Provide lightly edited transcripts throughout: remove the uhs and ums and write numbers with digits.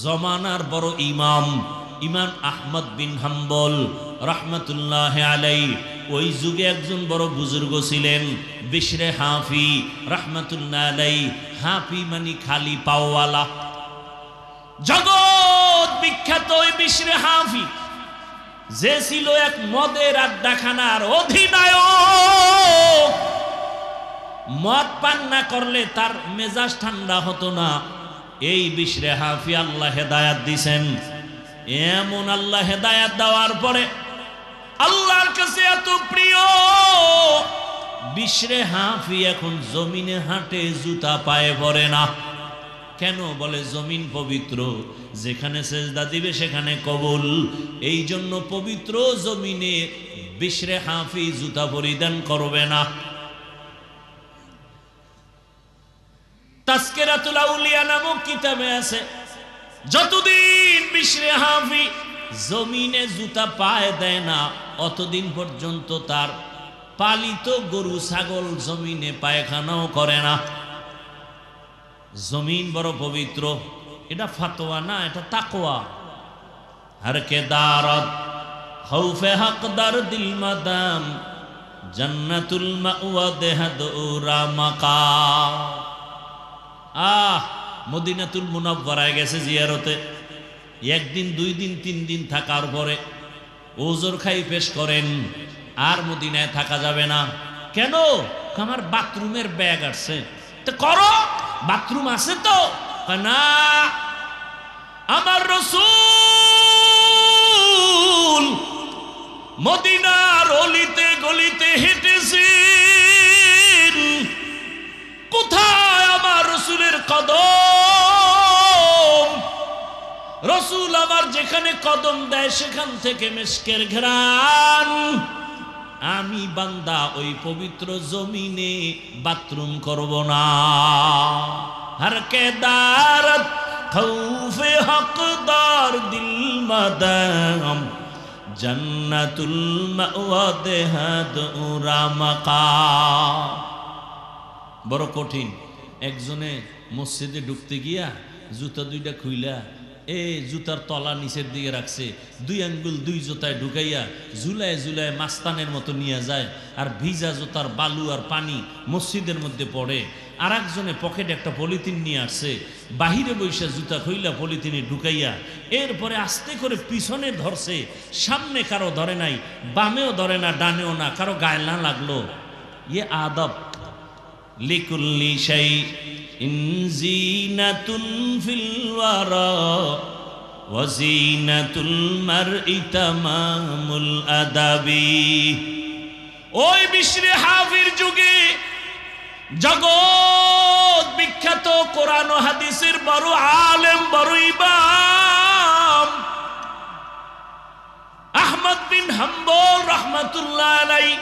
জমানার বড় ইমাম ইমাম আহমদ বিন হাম্বল রহমতুল্লাহ আলাইহি ওই যুগে একজন বড় বুজুর্গ ছিলেন বিশরে হাফি রহমতুল্লাহ আলাইহি। হাফি মানে খালি পাওয়ালা, জগৎ বিখ্যাত ওই বিশরে হাফি যে ছিল এক মদের আড্ডাখানার অধিনায়ক। মদ পান না করলে তার মেজাজ ঠান্ডা হতো না। এই বিশরে হাফি আল্লাহ হেদায়াত দিছেন। এমন আল্লাহ হেদায়াত দেওয়ার পরে আল্লাহর কাছে এত প্রিয় বিশরে হাফি এখন জমিনে হাঁটে, জুতা পায়ে পড়ে না। কেন? বলে জমিন পবিত্র, যেখানে সেজদা দিবে সেখানে কবুল। এই জন্য পবিত্র জমিনে বিশরে হাফি জুতা পরিধান করবে না। তাজকিরাতুল আউলিয়া নামক কিতাবে আছে, যতদিন বিশরে হাফি জমিনে জুতা পায়ে দেয় না অতদিন পর্যন্ত তার পালিত গরু ছাগল জমিনে পায়খানাও করে না। জমিন বড় পবিত্র, এটা ফাতোয়া না, এটা তাকওয়া। হর কে দারত খৌফে হকদার দিল মাদাম জান্নাতুল মাওয়া দেহদুরা মাকা। মদিনাতুল মুনাওয়ারায় গেছে জিয়ারতে, একদিন দুই দিন তিন দিন থাকার পরে ওজোর খাই পেশ করেন আর মদিনায় থাকা যাবে না। কেন? আমার বাথরুমের ব্যাগ আসছে। তো করো, বাথরুম আছে তো না। আমার রাসূল মদিনার অলিতে গলিতে হেঁটেছেন, কোথায় আমার রাসূলের কদম? রাসূল আমার যেখানে কদম দেয় সেখান থেকে মিশকের ঘ্রাণ। আমি বান্দা ওই পবিত্র জমিনে বাথরুম করব না। হর কে দারত খৌফে হকদার দিল মাদাম জান্নাতুল মাওয়া দেহদুরা মাকা। বড় কঠিন। একজনে মসজিদে ঢুকতে গিয়া জুতা দুইটা খুইলা জুতার তলা নিচের দিকে রাখছে, দুই আঙ্গুল দুই জুতায় ঢুকাইয়া ঝুলায় ঝুলায় মাস্তানের মতো নিয়ে যায়, আর ভিজা জুতার বালু আর পানি মসজিদের মধ্যে পড়ে। আর একজনে পকেটে একটা পলিথিন নিয়ে আসছে, বাহিরে বৈশা জুতা খুইলা পলিথিনে ঢুকাইয়া এরপরে আস্তে করে পিছনে ধরছে, সামনে কারো ধরে নাই, বামেও ধরে না, ডানেও না, কারো গায়ে না লাগলো। ইয়ে আদব। লিকুল্লি শাইইন জিনাতুন ফিল ওয়ারা ওয়া জিনাতুল মারই তামামুল আদাবি। ওই বিশরে হাফির যুগে জগৎ বিখ্যাত কোরআন ও হাদিসের বড় আলেম, বড় ইমাম আহমদ বিন হাম্বল রহমাতুল্লাহ আলাইহি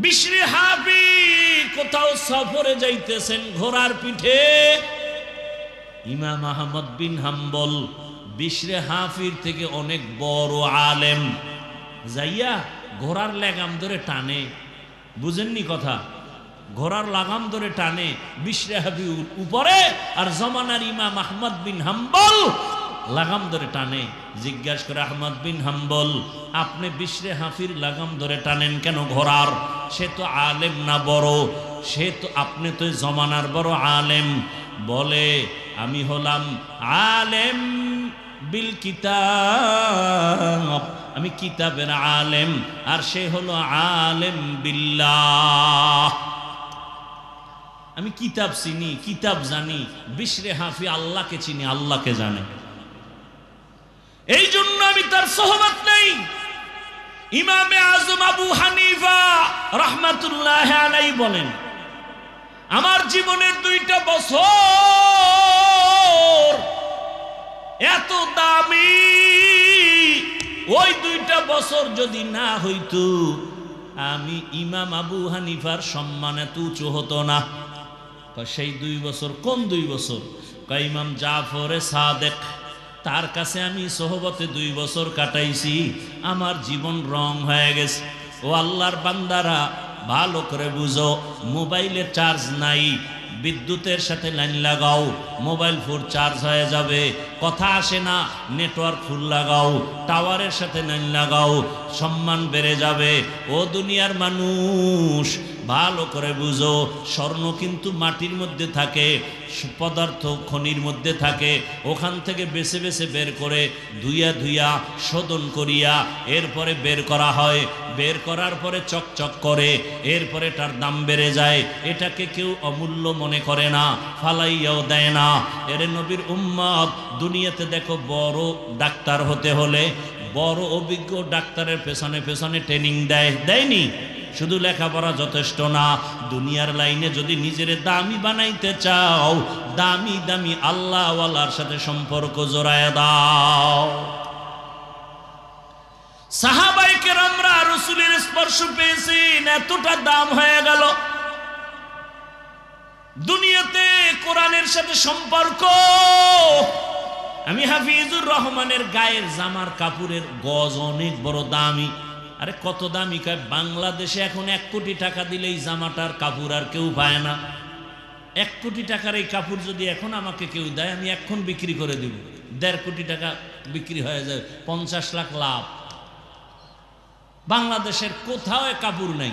বিশরে হাফি কোথাও সফরে যাইতেছেন ঘোড়ার পিঠে। ইমাম আহমদ বিন হাম্বল বিশরে হাফির থেকে অনেক বড় আলেম, যাইয়া ঘোড়ার লাগাম ধরে টানে। বুঝেননি কথা? ঘোড়ার লাগাম ধরে টানে বিশরে হাফি উপরে, আর জমানার ইমাম আহমদ বিন হাম্বল লাগাম ধরে টানে। জিজ্ঞাসা করে আহমদ বিন হাম্বল, আপনি বিশরে হাফির লাগাম ধরে টানেন কেন ঘোড়ার? সে তো আলেম না বড়, সে তো, আপনি তো জমানার বড় আলেম। বলে, আমি হলাম আলেম বিল কিতাব, আমি কিতাবের আলেম, আর সে হলো আলেম বিল্লাহ। আমি কিতাব চিনি, কিতাব জানি। বিশরে হাফি আল্লাহকে চিনি, আল্লাহকে জানে। এই জন্য আমি তার সোহবত নেই। ইমামে আজম আবু হানিফা রহমাতুল্লাহ আলাইহি বলেন, আমার জীবনের 2টা বছর এত দামি, ওই 2টা বছর যদি না হইতো আমি ইমাম আবু হানিফার সম্মান এত উঁচু হতো না। সেই 2 বছর কোন 2 বছর? ইমাম জাফরে সাদেক, তার কাছে আমি সোহবতে 2 বছর কাটাইছি, আমার জীবন রং হয়ে গেছে। ও আল্লাহর বান্দারা, ভালো করে বুঝো, মোবাইলে চার্জ নাই, বিদ্যুতের সাথে লাইন লাগাও, মোবাইল ফোন চার্জ হয়ে যাবে, কথা আসে না, নেটওয়ার্ক ফুল লাগাও, টাওয়ারের সাথে লাইন লাগাও, সম্মান বেড়ে যাবে। ও দুনিয়ার মানুষ, ভালো করে বুঝো, স্বর্ণ কিন্তু মাটির মধ্যে থাকে, পদার্থ খনির মধ্যে থাকে, ওখান থেকে বেছে বেছে বের করে ধুইয়া ধুইয়া শোধন করিয়া এরপরে বের করা হয়। বের করার পরে চকচক করে, এরপরে তার দাম বেড়ে যায়। এটাকে কেউ অমূল্য মনে করে না, ফালাইয়াও দেয় না। এর নবীর উম্মত, দুনিয়াতে দেখো বড় ডাক্তার হতে হলে বড় অভিজ্ঞ ডাক্তারের পেছনে পেছনে ট্রেনিং দেয়নি? শুধু লেখাপড়া যথেষ্ট না, দুনিয়ার লাইনে যদি নিজের দামি বানাইতে চাও, দামি দামি আল্লাহওয়ালার সাথে সম্পর্ক জোড়ায় দাও। সাহাবায়ে কেরামরা রাসূলের স্পর্শ পেয়েছেন, এতটা দাম হয়ে গেল। দুনিয়াতে কোরআনের সাথে সম্পর্ক। আমি হাফিজুর রহমানের গায়ের জামার কাপড়ের গজ অনেক বড় দামি। আরে কত দামি কয়, বাংলাদেশে এখন 1 কোটি টাকা দিলেই জামাটার কাপড় আর কেউ পায় না। 1 কোটি টাকার এই কাপড় যদি এখন আমাকে কেউ দেয়, আমি এখন বিক্রি করে দেব। 1.5 কোটি টাকা বিক্রি হয়ে যায়, 50 লাখ লাভ। বাংলাদেশের কোথাও কাপড় নাই।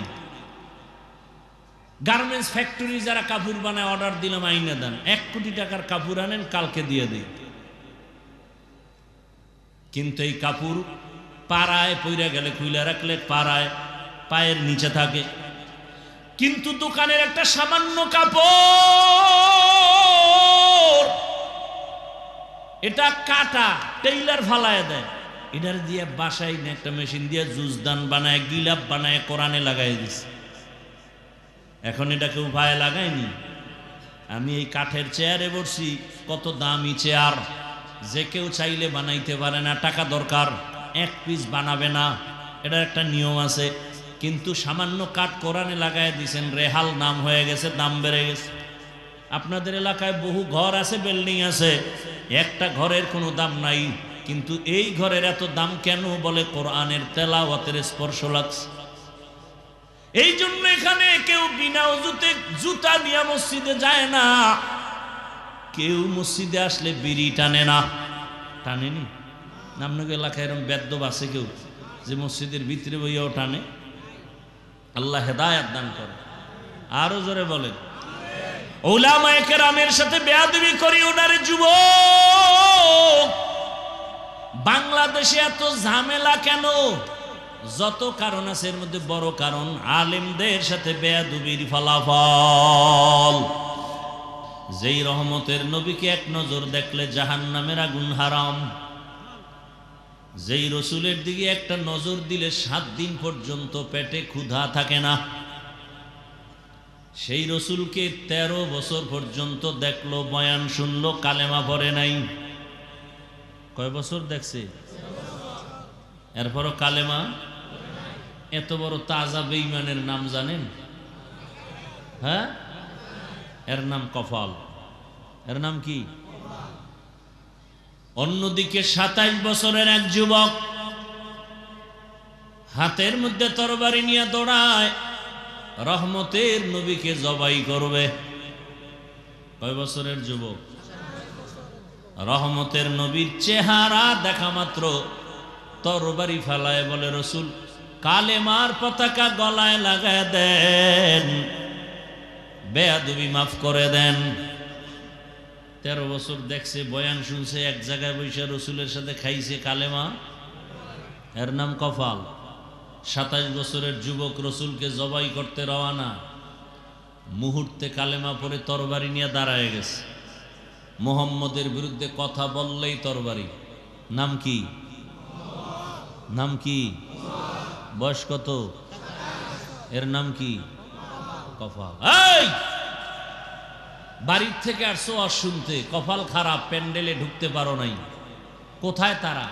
গার্মেন্টস ফ্যাক্টরি যারা কাপড় বানায়, অর্ডার দিলাম আইনা দেন, 1 কোটি টাকার কাপড় আনেন, কালকে দিয়ে দিই। কিন্তু এই কাপড় পাড়ায় পইরা গেলে খুইলা রাখলে পাড়ায় পায়ের নিচে থাকে। কিন্তু দোকানের একটা সামান্য কাপড়, এটা কাটা টেইলার ফালায় দেয়, এটার দিয়ে বাসায় একটা মেশিন দিয়ে জুসদান বানায়, গিলাপ বানায়, কোরআনে লাগাই দিছে। এখন এটা কেউ পায়ে লাগায়নি। আমি এই কাঠের চেয়ারে বসছি, কত দামি চেয়ার, যে কেউ চাইলে বানাইতে পারে না, টাকা দরকার, 1 পিস বানাবে না, এটার একটা নিয়ম আছে। কিন্তু সামান্য কাঠ কোরআনে লাগাই দিয়েছেন, রেহাল নাম হয়ে গেছে, দাম বেড়ে গেছে। আপনাদের এলাকায় বহু ঘর আছে, বিল্ডিং আছে, একটা ঘরের কোনো দাম নাই, কিন্তু এই ঘরের এত দাম কেন? বলে কোরআনের তেলাওয়াতের স্পর্শ লাগছে। এই জন্য এখানে কেউ বিনা ওযুতে জুতা নিয়ে মসজিদে যায় না, কেউ মসজিদে আসলে বিড়ি টানে না। টানেনি? আপনাকে এলাকায় এরকম বেদ্যব আছে কেউ যে মসজিদের ভিতরে বইয়াও টানে? আল্লাহ হেদায়েত দান করে। আরো জোরে বলেন। উলামায়ে কেরামের সাথে বেয়াদবি করি ওনারে যুবক। বাংলাদেশে এত ঝামেলা কেন? যত কারণ আছে, এর মধ্যে বড় কারণ আলেমদের সাথে বেয়াদবির ফলাফল। যেই রহমতের নবীকে এক নজর দেখলে জাহান্নামের আগুন হারাম, যেই রসুলের দিকে একটা নজর দিলে 7 দিন পর্যন্ত পেটে ক্ষুধা থাকে না, সেই রসুলকে 13 বছর পর্যন্ত দেখলো, বয়ান শুনলো, কালেমা পড়ে নাই। কয় বছর দেখছে? এরপরও কালেমা। এত বড় তাজা বেঈমানের নাম জানেন? হ্যাঁ, এর নাম কফাল। এর নাম কি? অন্যদিকে 27 বছরের এক যুবক হাতের মধ্যে তরবারি নিয়ে দৌড়ায়, রহমতের নবীকে জবাই করবে। কয় বছরের যুবক? রহমতের নবীর চেহারা দেখা মাত্র তরবারি ফেলায়, বলে রসুল কালেমার পতাকা গলায় লাগায় দেন, বেয়াদবি মাফ করে দেন। 13 বছর দেখছে, বয়ান শুনছে, এক জায়গায় বসে রসুলের সাথে খাইছে কালেমা, এর নাম কফাল। 27 বছরের যুবক রসুলকে জবাই করতে রওয়ানা, মুহূর্তে কালেমা পড়ে তরবারি নিয়ে দাঁড়ায় গেছে। মুহাম্মদের বিরুদ্ধে কথা বললেই তরবারি। নাম কি? নাম কি? বয়স কত? এর নাম কি? কফাল। এই বাড়ির থেকে আসছো আর শুনতে, কপাল খারাপ, প্যান্ডেলে ঢুকতে পারো নাই। কোথায় তারা?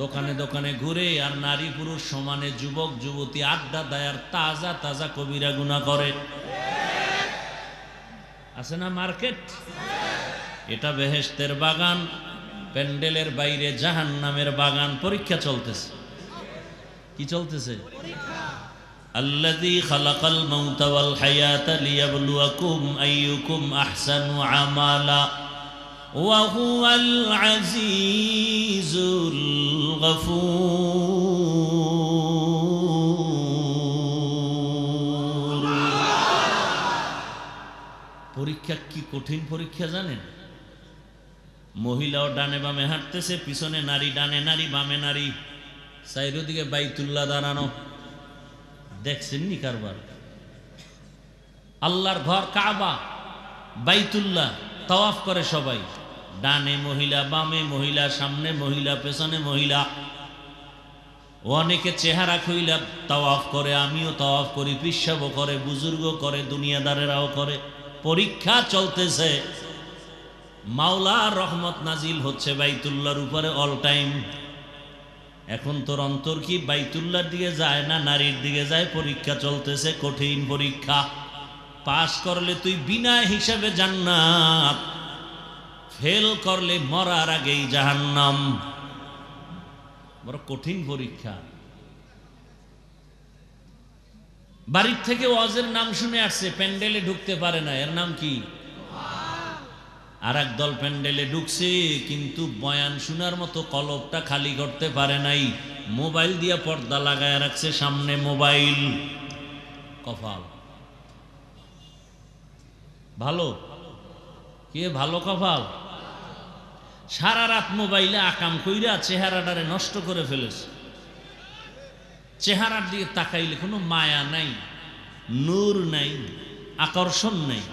দোকানে দোকানে ঘুরে, আর নারী পুরুষ সমানে যুবক যুবতী আড্ডা দেয়, আর তাজা তাজা কবিরা গুনাহ করে। আছে না মার্কেট? এটা বেহেশতের বাগান, প্যান্ডেলের বাইরে জাহান্নামের বাগান। পরীক্ষা চলতেছে। কি চলতেছে? আল্লাযী খালাকাল মাউতা ওয়াল হায়াতা লিয়াবলুয়াকুম আইয়ুকুম আহসানু আমালা ওয়া হুয়াল আজিজুল গফুর। পরীক্ষা কি কঠিন পরীক্ষা জানেন? মহিলাও ডানে বামে হাঁটতেছে, পিছনে নারী, ডানে নারী বামে নারী, চারিদিকে বাইতুল্লাহ দাঁড়ানো। দেখছেন নি কারবার? আল্লাহর ঘর কাবা, বাইতুল্লাহ তাওয়াফ করে সবাই, ডানে মহিলা, বামে মহিলা, সামনে মহিলা, পেছনে মহিলা। অনেকে চেহারা খুইলা তাওয়াফ করে, আমিও তাওয়াফ করি, পিসাবও করে, বুজুর্গ করে, দুনিয়াদারেরাও করে। পরীক্ষা চলতেছে, মাওলার রহমত নাজিল হচ্ছে বাইতুল্লাহর উপরে অল টাইম। এখন তোর অন্তর কি বাইতুল্লাহর দিকে যায় না নারীর দিকে যায়? পরীক্ষা চলতেছে, কঠিন পরীক্ষা। পাস করলে তুই বিনা হিসাবে জান্নাত, ফেল করলে মরার আগেই জাহান্নাম। বড় কঠিন পরীক্ষা। বাড়ির থেকে ওয়াজের নাম শুনে আসছে, প্যান্ডেলে ঢুকতে পারে না, এর নাম কি? আর এক দল প্যান্ডেলে ঢুকছে, কিন্তু বয়ান শোনার মতো কলবটা খালি করতে পারে নাই, মোবাইল দিয়া পর্দা লাগায় রাখছে, সামনে মোবাইল। কপাল ভালো, কে ভালো কপাল? সারা রাত মোবাইলে আকাম কইরা চেহারাটারে নষ্ট করে ফেলেছে। চেহারার দিকে তাকাইলে কোনো মায়া নাই, নূর নাই, আকর্ষণ নাই।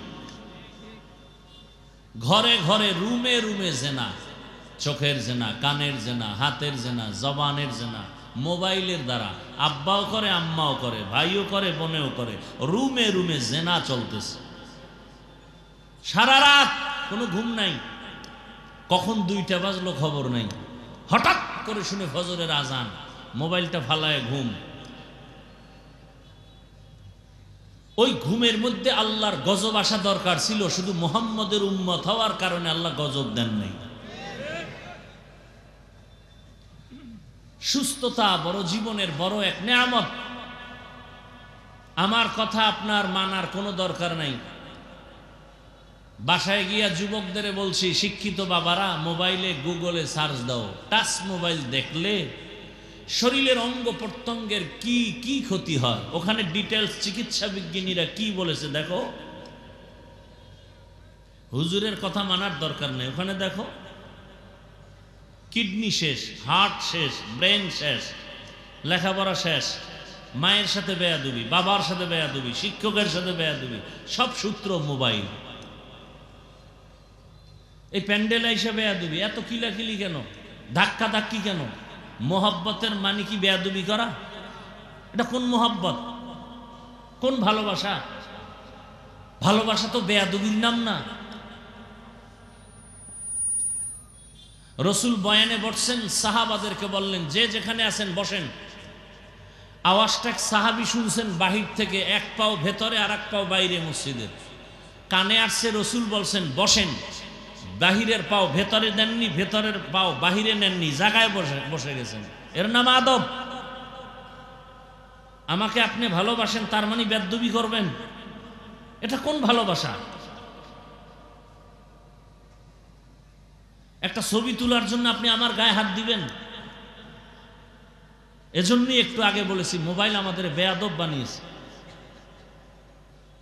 ঘরে ঘরে, রুমে রুমে জেনা, চোখের জেনা, কানের জেনা, হাতের জেনা, জবানের জেনা, মোবাইলের দ্বারা। আব্বাও করে, আম্মাও করে, ভাইও করে, বোনেও করে, রুমে রুমে জেনা চলতেছে। সারা রাত কোনো ঘুম নাই। কখন 2টা বাজলো খবর নাই। হঠাৎ করে শুনে ফজরের আজান, মোবাইলটা ফালায় ঘুম। ওই ঘুমের মধ্যে আল্লাহর গজব আসা দরকার ছিল, শুধু মুহাম্মদের উম্মত হওয়ার কারণে আল্লাহ গজব দেন নাই। সুস্থতা বড় জীবনের বড় এক নেয়ামত। আমার কথা আপনার মানার কোনো দরকার নাই। বাসায় গিয়া যুবকদের বলছি, শিক্ষিত বাবারা মোবাইলে গুগলে সার্চ দাও। টাচ মোবাইল দেখলে শরীরের অঙ্গ প্রত্যঙ্গের কি কি ক্ষতি হয়, ওখানে ডিটেলস চিকিৎসা বিজ্ঞানীরা কি বলেছে দেখো। হুজুরের কথা মানার দরকার নেই, ওখানে দেখো কিডনি শেষ, হার্ট শেষ, ব্রেন শেষ, লেখাপড়া শেষ, মায়ের সাথে বেয়াদবি, বাবার সাথে বেয়াদবি, শিক্ষকের সাথে বেয়াদবি, সব সূত্র মোবাইল। এই প্যান্ডেল হিসাবে বেয়াদবি, এত কিলাকিলি কেন, ধাক্কা ধাক্কি কেন? মোহাব্বতের মানে কি বেয়াদবি করা? এটা কোন মোহাব্বত, কোন ভালোবাসা? ভালোবাসা তো বেয়াদবির নাম না। রসুল বয়ানে বসছেন, সাহাবাদেরকে বললেন যে যেখানে আছেন বসেন। আওয়াজটা সাহাবি শুনছেন বাহির থেকে, এক পাও ভেতরে আর এক পাও বাইরে মসজিদের। কানে আসছে, রসুল বলছেন বসেন। বাহিরের পাও ভেতরে দেননি, ভেতরের পাও বাহিরে নেননি, জায়গায় বসে গেছেন। এর নাম আদব। আমাকে আপনি ভালোবাসেন তার মানে বেয়াদবি করবেন? এটা কোন ভালোবাসা? একটা ছবি তোলার জন্য আপনি আমার গায়ে হাত দিবেন? এজন্যই একটু আগে বলেছি, মোবাইল আমাদের বেয়াদব বানিয়েছে।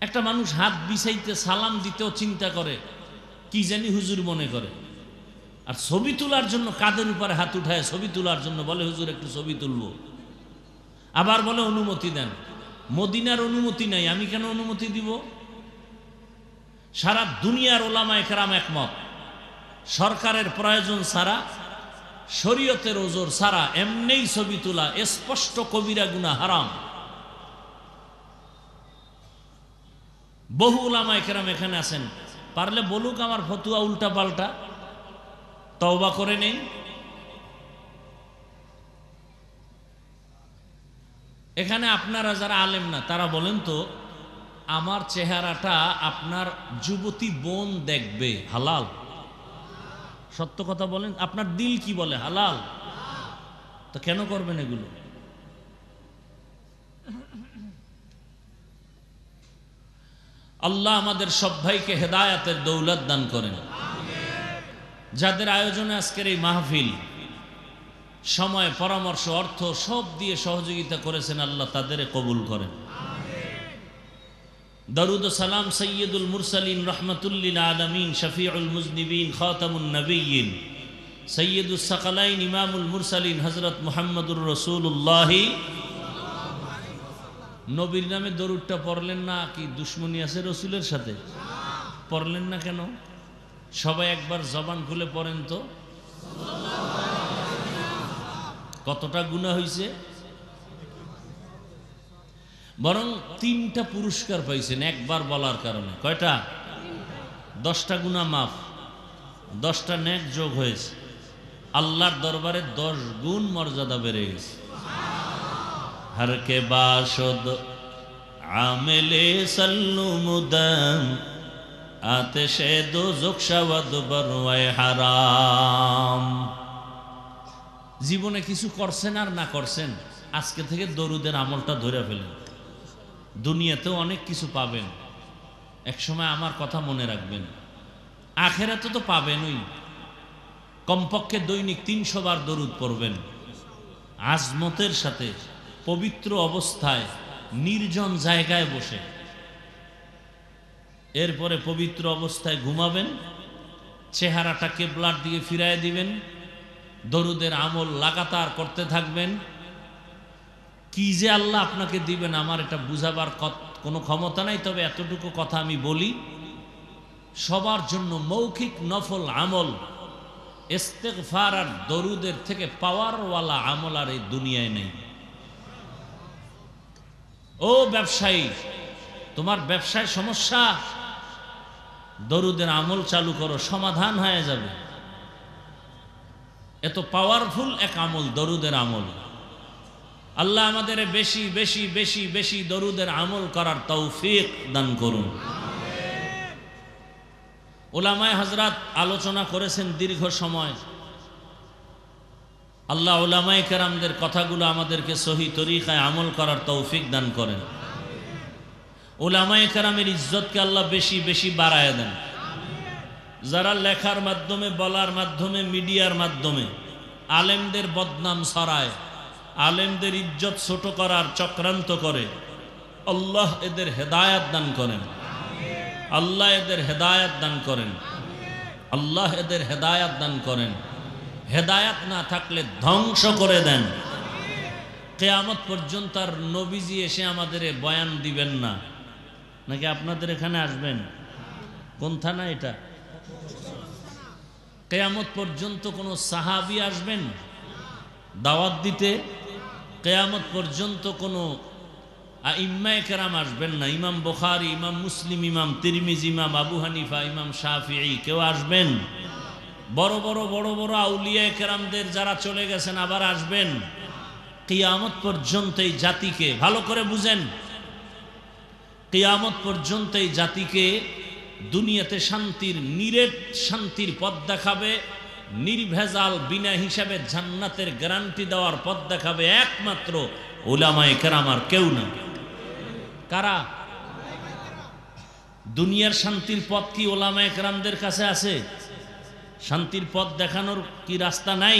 একটা মানুষ হাত বিছাইতে, সালাম দিতেও চিন্তা করে, কি জানি হুজুর মনে করে। আর ছবি তোলার জন্য কাদের উপরে হাত উঠায় ছবি তোলার জন্য বলে, হুজুর একটু ছবি তুলবো। আবার বলে অনুমতি দেন। মদিনার অনুমতি নাই, আমি কেন অনুমতি দিব? সারা দুনিয়ার ওলামায়ে কেরাম একমত, সরকারের প্রয়োজন ছাড়া, শরীয়তের ওজোর ছাড়া এমনিই ছবি তোলা স্পষ্ট কবিরা গুনাহ, হারাম। বহু ওলামায়ে কেরাম এখানে আছেন, পারলে বলুক আমার ফতুয়া উল্টা পাল্টা, তওবা করে নেই। এখানে আপনারা যারা আলেম না তারা বলেন তো, আমার চেহারাটা আপনার যুবতী বোন দেখবে, হালাল? সত্য কথা বলেন, আপনার দিল কি বলে? হালাল। তো কেন করবেন এগুলো? আল্লাহ আমাদের সব ভাইকে হেদায়াতের দৌলত দান করেন। যাদের আয়োজনে আজকের এই মাহফিল, সময়, পরামর্শ, অর্থ সব দিয়ে সহযোগিতা করেছেন, আল্লাহ তাদের কবুল করেন। দরুদ ও সালাম সৈয়দুল মুরসালিন রহমতুল্লিল আলমিন শফিউল মুজনিবিন খাতামুন নবিয়্যিন সৈয়দুস সাকালাইন ইমামুল মুরসালিন হযরত মুহাম্মদুর রাসূলুল্লাহ। নবীর নামে দরুদটা পড়লেন না? কি দুশ্মনী আছে রসুলের সাথে? পড়লেন না কেন? সবাই একবার জবান খুলে পড়েন তো। কতটা গুনাহ হয়েছে? বরং 3টা পুরস্কার পাইছেন একবার বলার কারণে। কয়টা? 10টা গুনাহ মাফ, 10টা নেক যোগ হয়েছে। আল্লাহর দরবারে 10 গুণ মর্যাদা বেড়ে গেছে। হর কে বাশদ আমেলে সাল্লু মুদাম আতেশে দোজখ শাওয়াদ বরওয়ায়ে হারাম। জীবনে কিছু করছেন আর না করছেন, আজকে থেকে দরুদের আমলটা ধরে ফেলেন। দুনিয়াতেও অনেক কিছু পাবেন, একসময় আমার কথা মনে রাখবেন। আখেরাতে তো পাবেনই। কমপক্ষে দৈনিক 300 বার দরুদ পড়বেন, আজমতের সাথে, পবিত্র অবস্থায়, নির্জন জায়গায় বসে। এরপরে পবিত্র অবস্থায় ঘুমাবেন, চেহারাটা কিবলার দিকে ফিরায় দিবেন, দরুদের আমল লাগাতার করতে থাকবেন। কি যে আল্লাহ আপনাকে দিবেন আমার এটা বুঝাবার কোনো ক্ষমতা নাই। তবে এতটুকু কথা আমি বলি, সবার জন্য মৌখিক নফল আমল ইস্তেগফার আর দরুদের থেকে পাওয়ারওয়ালা আমল আর এই দুনিয়ায় নেই। ও ব্যবসায়ী, তোমার ব্যবসায় সমস্যা, দরুদের আমল চালু করো, সমাধান হয়ে যাবে। এত পাওয়ারফুল এক আমল দরুদের আমল। আল্লাহ আমাদের বেশি বেশি বেশি বেশি দরুদের আমল করার তৌফিক দান করুন। উলামায়ে হযরত আলোচনা করেছেন দীর্ঘ সময়। আল্লাহ উলামায়ে কেরামদের কথাগুলো আমাদেরকে সহি তরিকায় আমল করার তৌফিক দান করেন। উলামায়ে কেরামের ইজ্জতকে আল্লাহ বেশি বেশি বাড়ায় দেন। যারা লেখার মাধ্যমে, বলার মাধ্যমে, মিডিয়ার মাধ্যমে আলেমদের বদনাম ছড়ায়, আলেমদের ইজ্জত ছোট করার চক্রান্ত করে, আল্লাহ এদের হেদায়াত দান করেন। আল্লাহ এদের হেদায়াত দান করেন। আল্লাহ এদের হেদায়াত দান করেন। হেদায়াত না থাকলে ধ্বংস করে দেন। কিয়ামত পর্যন্ত আর নবীজি এসে আমাদের বয়ান দিবেন না, নাকি আপনাদের এখানে আসবেন? কোন থানা এটা? কিয়ামত পর্যন্ত কোনো সাহাবী আসবেন দাওয়াত দিতে? কিয়ামত পর্যন্ত কোনো আইম্মায়ে কেরাম আসবেন না? ইমাম বুখারী, ইমাম মুসলিম, ইমাম তিরমিজি, ইমাম আবু হানিফা, ইমাম শাফিঈ কেউ আসবেন? বড় বড় বড় বড় আউলিয়ায়ে কেরামদের যারা চলে গেছেন আবার আসবেন। কিয়ামত পর্যন্ত এই জাতিকে ভালো করে বুঝেন, কিয়ামত পর্যন্ত এই জাতিকে দুনিয়াতে শান্তির, নিরেট শান্তির পথ দেখাবে, নির্ভেজাল বিনা হিসাবে জান্নাতের গ্যারান্টি দেওয়ার পথ দেখাবে একমাত্র উলামায়ে কেরাম, আর কেউ না। কারা? দুনিয়ার শান্তির পথ কি উলামায়ে কেরামদের কাছে আছে? শান্তির পথ দেখানোর কি রাস্তা নাই?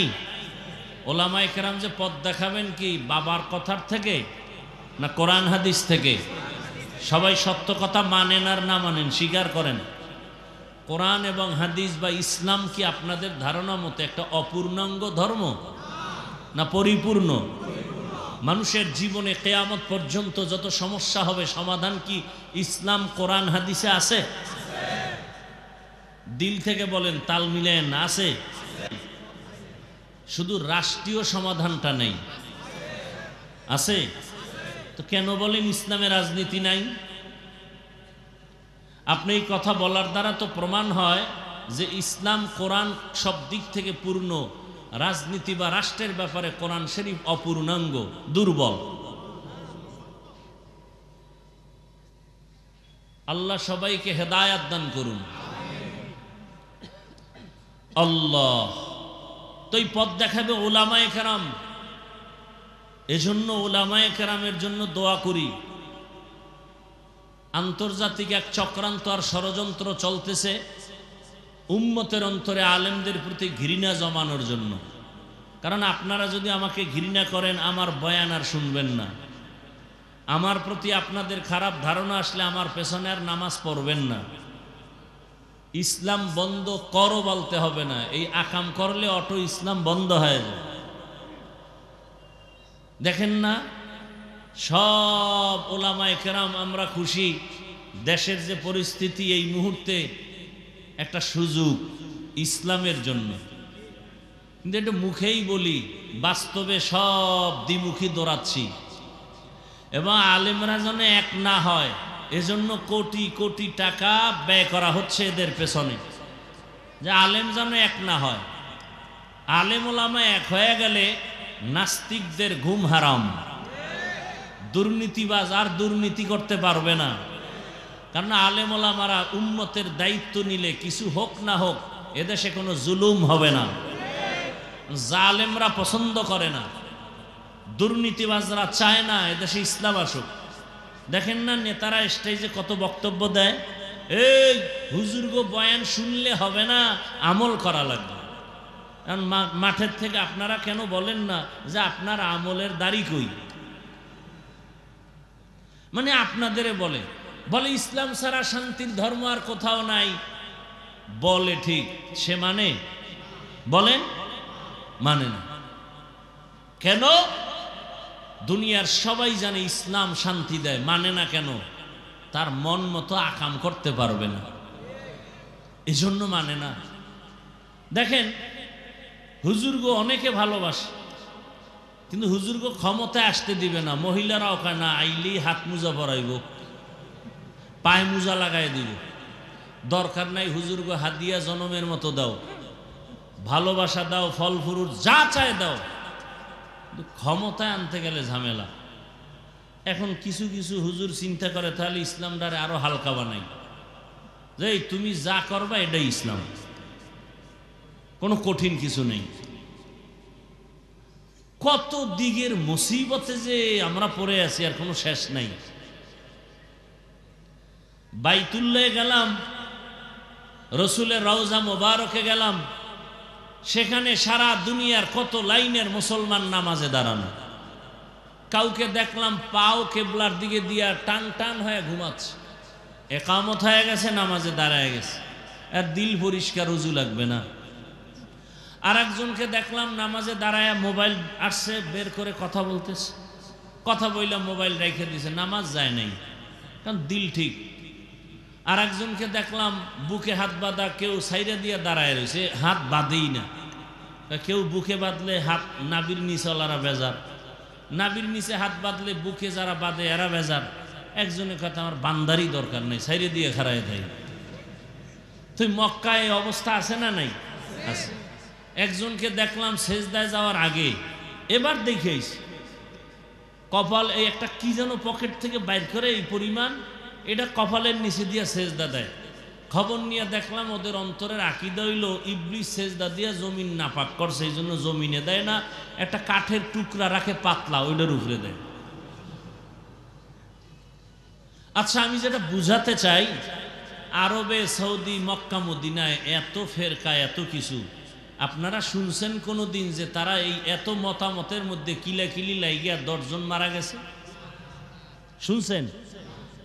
উলামায়ে কেরাম যে পথ দেখাবেন কি বাবার কথার থেকে না কোরআন হাদিস থেকে? সবাই সত্য কথা মানেন আর না মানেন, স্বীকার করেন। কোরআন এবং হাদিস বা ইসলাম কি আপনাদের ধারণা মতো একটা অপূর্ণাঙ্গ ধর্ম না পরিপূর্ণ? মানুষের জীবনে কিয়ামত পর্যন্ত যত সমস্যা হবে সমাধান কি ইসলাম কোরআন হাদিসে আছে? দিল থেকে বলেন, তাল মিলেন, আছে? শুধু রাষ্ট্রীয় সমাধানটা নেই, আছে? তো কেন বলেন ইসলামে রাজনীতি নাই? আপনি এই কথা বলার দ্বারা তো প্রমাণ হয় যে ইসলাম কোরআন সব দিক থেকে পূর্ণ, রাজনীতি বা রাষ্ট্রের ব্যাপারে কোরআন শরীফ অপূর্ণাঙ্গ, দুর্বল। আল্লাহ সবাইকে হেদায়াত দান করুন। আল্লাহ তো এই পথ দেখাবে উলামায়ে কেরাম। এজন্য উলামায়ে কেরামের জন্য দোয়া করি। আন্তর্জাতিক এক চক্রান্ত আর ষড়যন্ত্র চলতেছে উম্মতের অন্তরে আলেমদের প্রতি ঘৃণা জমানোর জন্য। কারণ আপনারা যদি আমাকে ঘৃণা করেন, আমার বয়ান আর শুনবেন না। আমার প্রতি আপনাদের খারাপ ধারণা আসলে আমার পেছনে আর নামাজ পড়বেন না। ইসলাম বন্ধ করো বলতে হবে না, এই আকাম করলে অটো ইসলাম বন্ধ হয়ে যায়। দেখেন না, সব ওলামায়ে কেরাম আমরা খুশি। দেশের যে পরিস্থিতি এই মুহূর্তে একটা সুযোগ ইসলামের জন্য, কিন্তু এটা মুখেই বলি, বাস্তবে সব দ্বিমুখী দৌড়াচ্ছি। এবং আলেমরা যেন এক না হয় এজন্য কোটি কোটি টাকা ব্যয় করা হচ্ছে এদের পেছনে, যে আলেম যেন এক না হয়। আলেম ওলামা এক হয়ে গেলে নাস্তিকদের ঘুম হারাম, দুর্নীতিবাজ আর দুর্নীতি করতে পারবে না। কারণ আলেম ওলামারা উম্মতের দায়িত্ব নিলে কিছু হোক না হোক এদেশে কোনো জুলুম হবে না। জালেমরা পছন্দ করে না, দুর্নীতিবাজরা চায় না এদেশে ইসলাম আসুক। দেখেন না নেতারা স্টেজে কত বক্তব্য দেয়, এই হুজুর গো বয়ান শুনলে হবে না, আমল করা লাগবে। কারণ মাঠের থেকে আপনারা কেন বলেন না যে আপনার আমলের দাড়ি কই? মানে আপনাদের বলে বলে ইসলাম ছাড়া শান্তির ধর্ম আর কোথাও নাই। বলে ঠিক, সে মানে বলেন মানে না কেন? দুনিয়ার সবাই জানে ইসলাম শান্তি দেয়, মানে না কেন? তার মন মতো আকাম করতে পারবে না, এজন্য মানে না। দেখেন হুজুরগো অনেকে ভালোবাসে, কিন্তু হুজুরগো ক্ষমতায় আসতে দিবে না। মহিলারাও কয় না, আইলেই হাত মোজা পরাইব, পায়ে মোজা লাগাই দিব, দরকার নাই হুজুরগো হাদিয়া জনমের মতো দাও, ভালোবাসা দাও, ফল ফুরুট যা চায় দাও, ক্ষমতায় আনতে গেলে ঝামেলা। এখন কিছু কিছু হুজুর চিন্তা করে তাহলে ইসলামটারে আরো হালকা বানাই, যে তুমি যা করবা এটাই ইসলাম, কোনো কঠিন কিছু নেই। কত দিকের মুসিবতে যে আমরা পড়ে আছি আর কোনো শেষ নাই। বাইতুল্লাহে গেলাম, রসুলের রওজা মোবারকে গেলাম, সেখানে সারা দুনিয়ার কত লাইনের মুসলমান নামাজে দাঁড়ানো। কাউকে দেখলাম পাও কেবলার দিকে দিয়া টান টান হয়ে ঘুমাচ্ছে, একামত হয়ে গেছে, নামাজে দাঁড়ায় গেছে, আর দিল পরিষ্কার, উজু লাগবে না। আর একজনকে দেখলাম নামাজে দাঁড়ায় মোবাইল আসছে বের করে কথা বলতেছে, কথা বললাম মোবাইল রেখে দিছে, নামাজ যায় নাই, কারণ দিল ঠিক। আর একজনকে দেখলাম বুকে হাত বাঁধা, কেউ সাইডে দিয়ে দাঁড়ায় রয়েছে, হাত বাঁধেই না। কেউ বুকে বাঁধলে হাত নাবির নিচে ওলারা বেজার, নাবির নিচে হাত বাঁধলে বুকে যারা বাঁধে এরা বেজার। একজনের কথা আমার বান্দারই দরকার নেই, সাইডে দিয়ে খাড়ায় দেয়। তুই মক্কায় এই অবস্থা আছে না নাই? আছে। একজনকে দেখলাম সেজদায় যাওয়ার আগে, এবার দেখেইস কপাল এই একটা কি যেন পকেট থেকে বাইর করে এই পরিমাণ, এটা কপালের নিচে দিয়ে সেজদা দেয়। খবর নিয়ে দেখলাম ওদের অন্তরের আকীদা হইল ইবলিস সেজদা দিয়ে জমিন নাপাক করছে, এই জন্য জমিনে দেয় না, একটা কাঠের টুকরা রাখে পাতলা, ওইটার উপরে দেয়। আচ্ছা, আমি যেটা বুঝাতে চাই, আরবে, সৌদি, মক্কা, মদিনায় এত ফেরকা, এত কিছু, আপনারা শুনছেন কোনো দিন যে তারা এই এত মতামতের মধ্যে কিলাকিলি লাইগিয়া 10 জন মারা গেছে? শুনছেন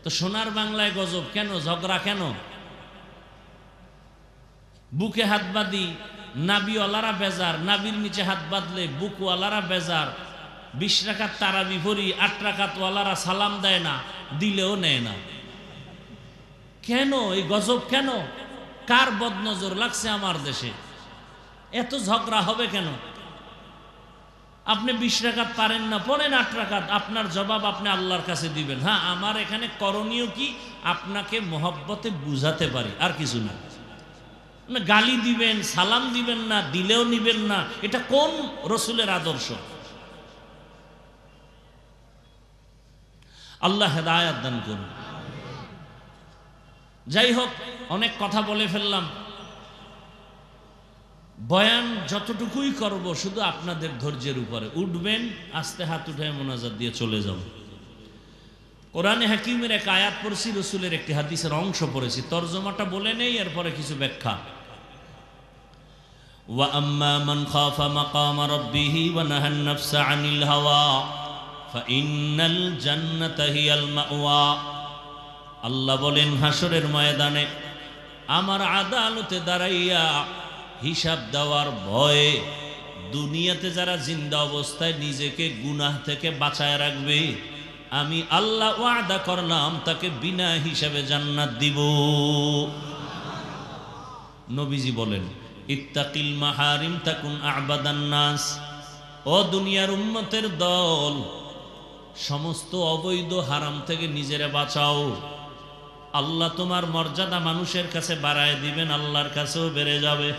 তো? সোনার বাংলায় গজব কেন, ঝগড়া কেন? বুকে হাত বাঁধি, নাবিওয়ালারা বেজার, নাবির নিচে হাত বাঁধলে বুকওয়ালারা বেজার। 20 রাকাত তারাবি পড়ি, 8 রাকাত ওয়ালারা সালাম দেয় না, দিলেও নেয় না। কেন এই গজব? কেন? কার বদনজর লাগছে আমার দেশে? এত ঝগড়া হবে কেন? আপনি 20 রাকাত পারেন না, পড়েন 8 রাকাত, আপনার জবাব আপনি আল্লাহর কাছে দিবেন। হ্যাঁ, আমার এখানে করণীয় কি? আপনাকে মহব্বতে বুঝাতে পারি, আর কিছু না। গালি দিবেন, সালাম দিবেন না, দিলেও নিবেন না, এটা কোন রসুলের আদর্শ? আল্লাহ হেদায়েত দান করুন। যাই হোক, অনেক কথা বলে ফেললাম। বয়ান যতটুকুই করব শুধু আপনাদের ধৈর্যের উপরে। উঠবেন, আস্তে হাত উঠে মোনাজাত দিয়ে চলে যাব। কোরআনে হাকিমের এক আয়াত পড়ছি, রসুলের একটি হাদিসের অংশ পড়েছি, তর্জমাটা বলে নেই, এরপরে কিছু ব্যাখ্যা। ওয়া আম্মা মান খাফা মাকাম রাব্বিহি ওয়া নাহান নাফসা আনিল হাওয়া ফাইন্নাল জান্নাতা হিয়াল মাওয়া। আল্লাহ বলেন, হাসরের ময়দানে আমার আদালতে দাঁড়াইয়া হিসাব দেওয়ার ভয়ে দুনিয়াতে যারা জিন্দা অবস্থায় নিজেকে গুনাহ থেকে বাঁচায় রাখবে, আমি আল্লাহ ওয়াদা করলাম তাকে বিনা হিসাবে জান্নাত দিব। নবীজি বলেন, ইত্তাকিল মাহারিম তাকুন আবাদান নাস। ও দুনিয়ার উম্মতের দল, সমস্ত অবৈধ হারাম থেকে নিজেরা বাঁচাও, আল্লাহ তোমার মর্যাদা মানুষের কাছে বাড়ায় দিবেন, আল্লাহর কাছেও বেড়ে যাবে।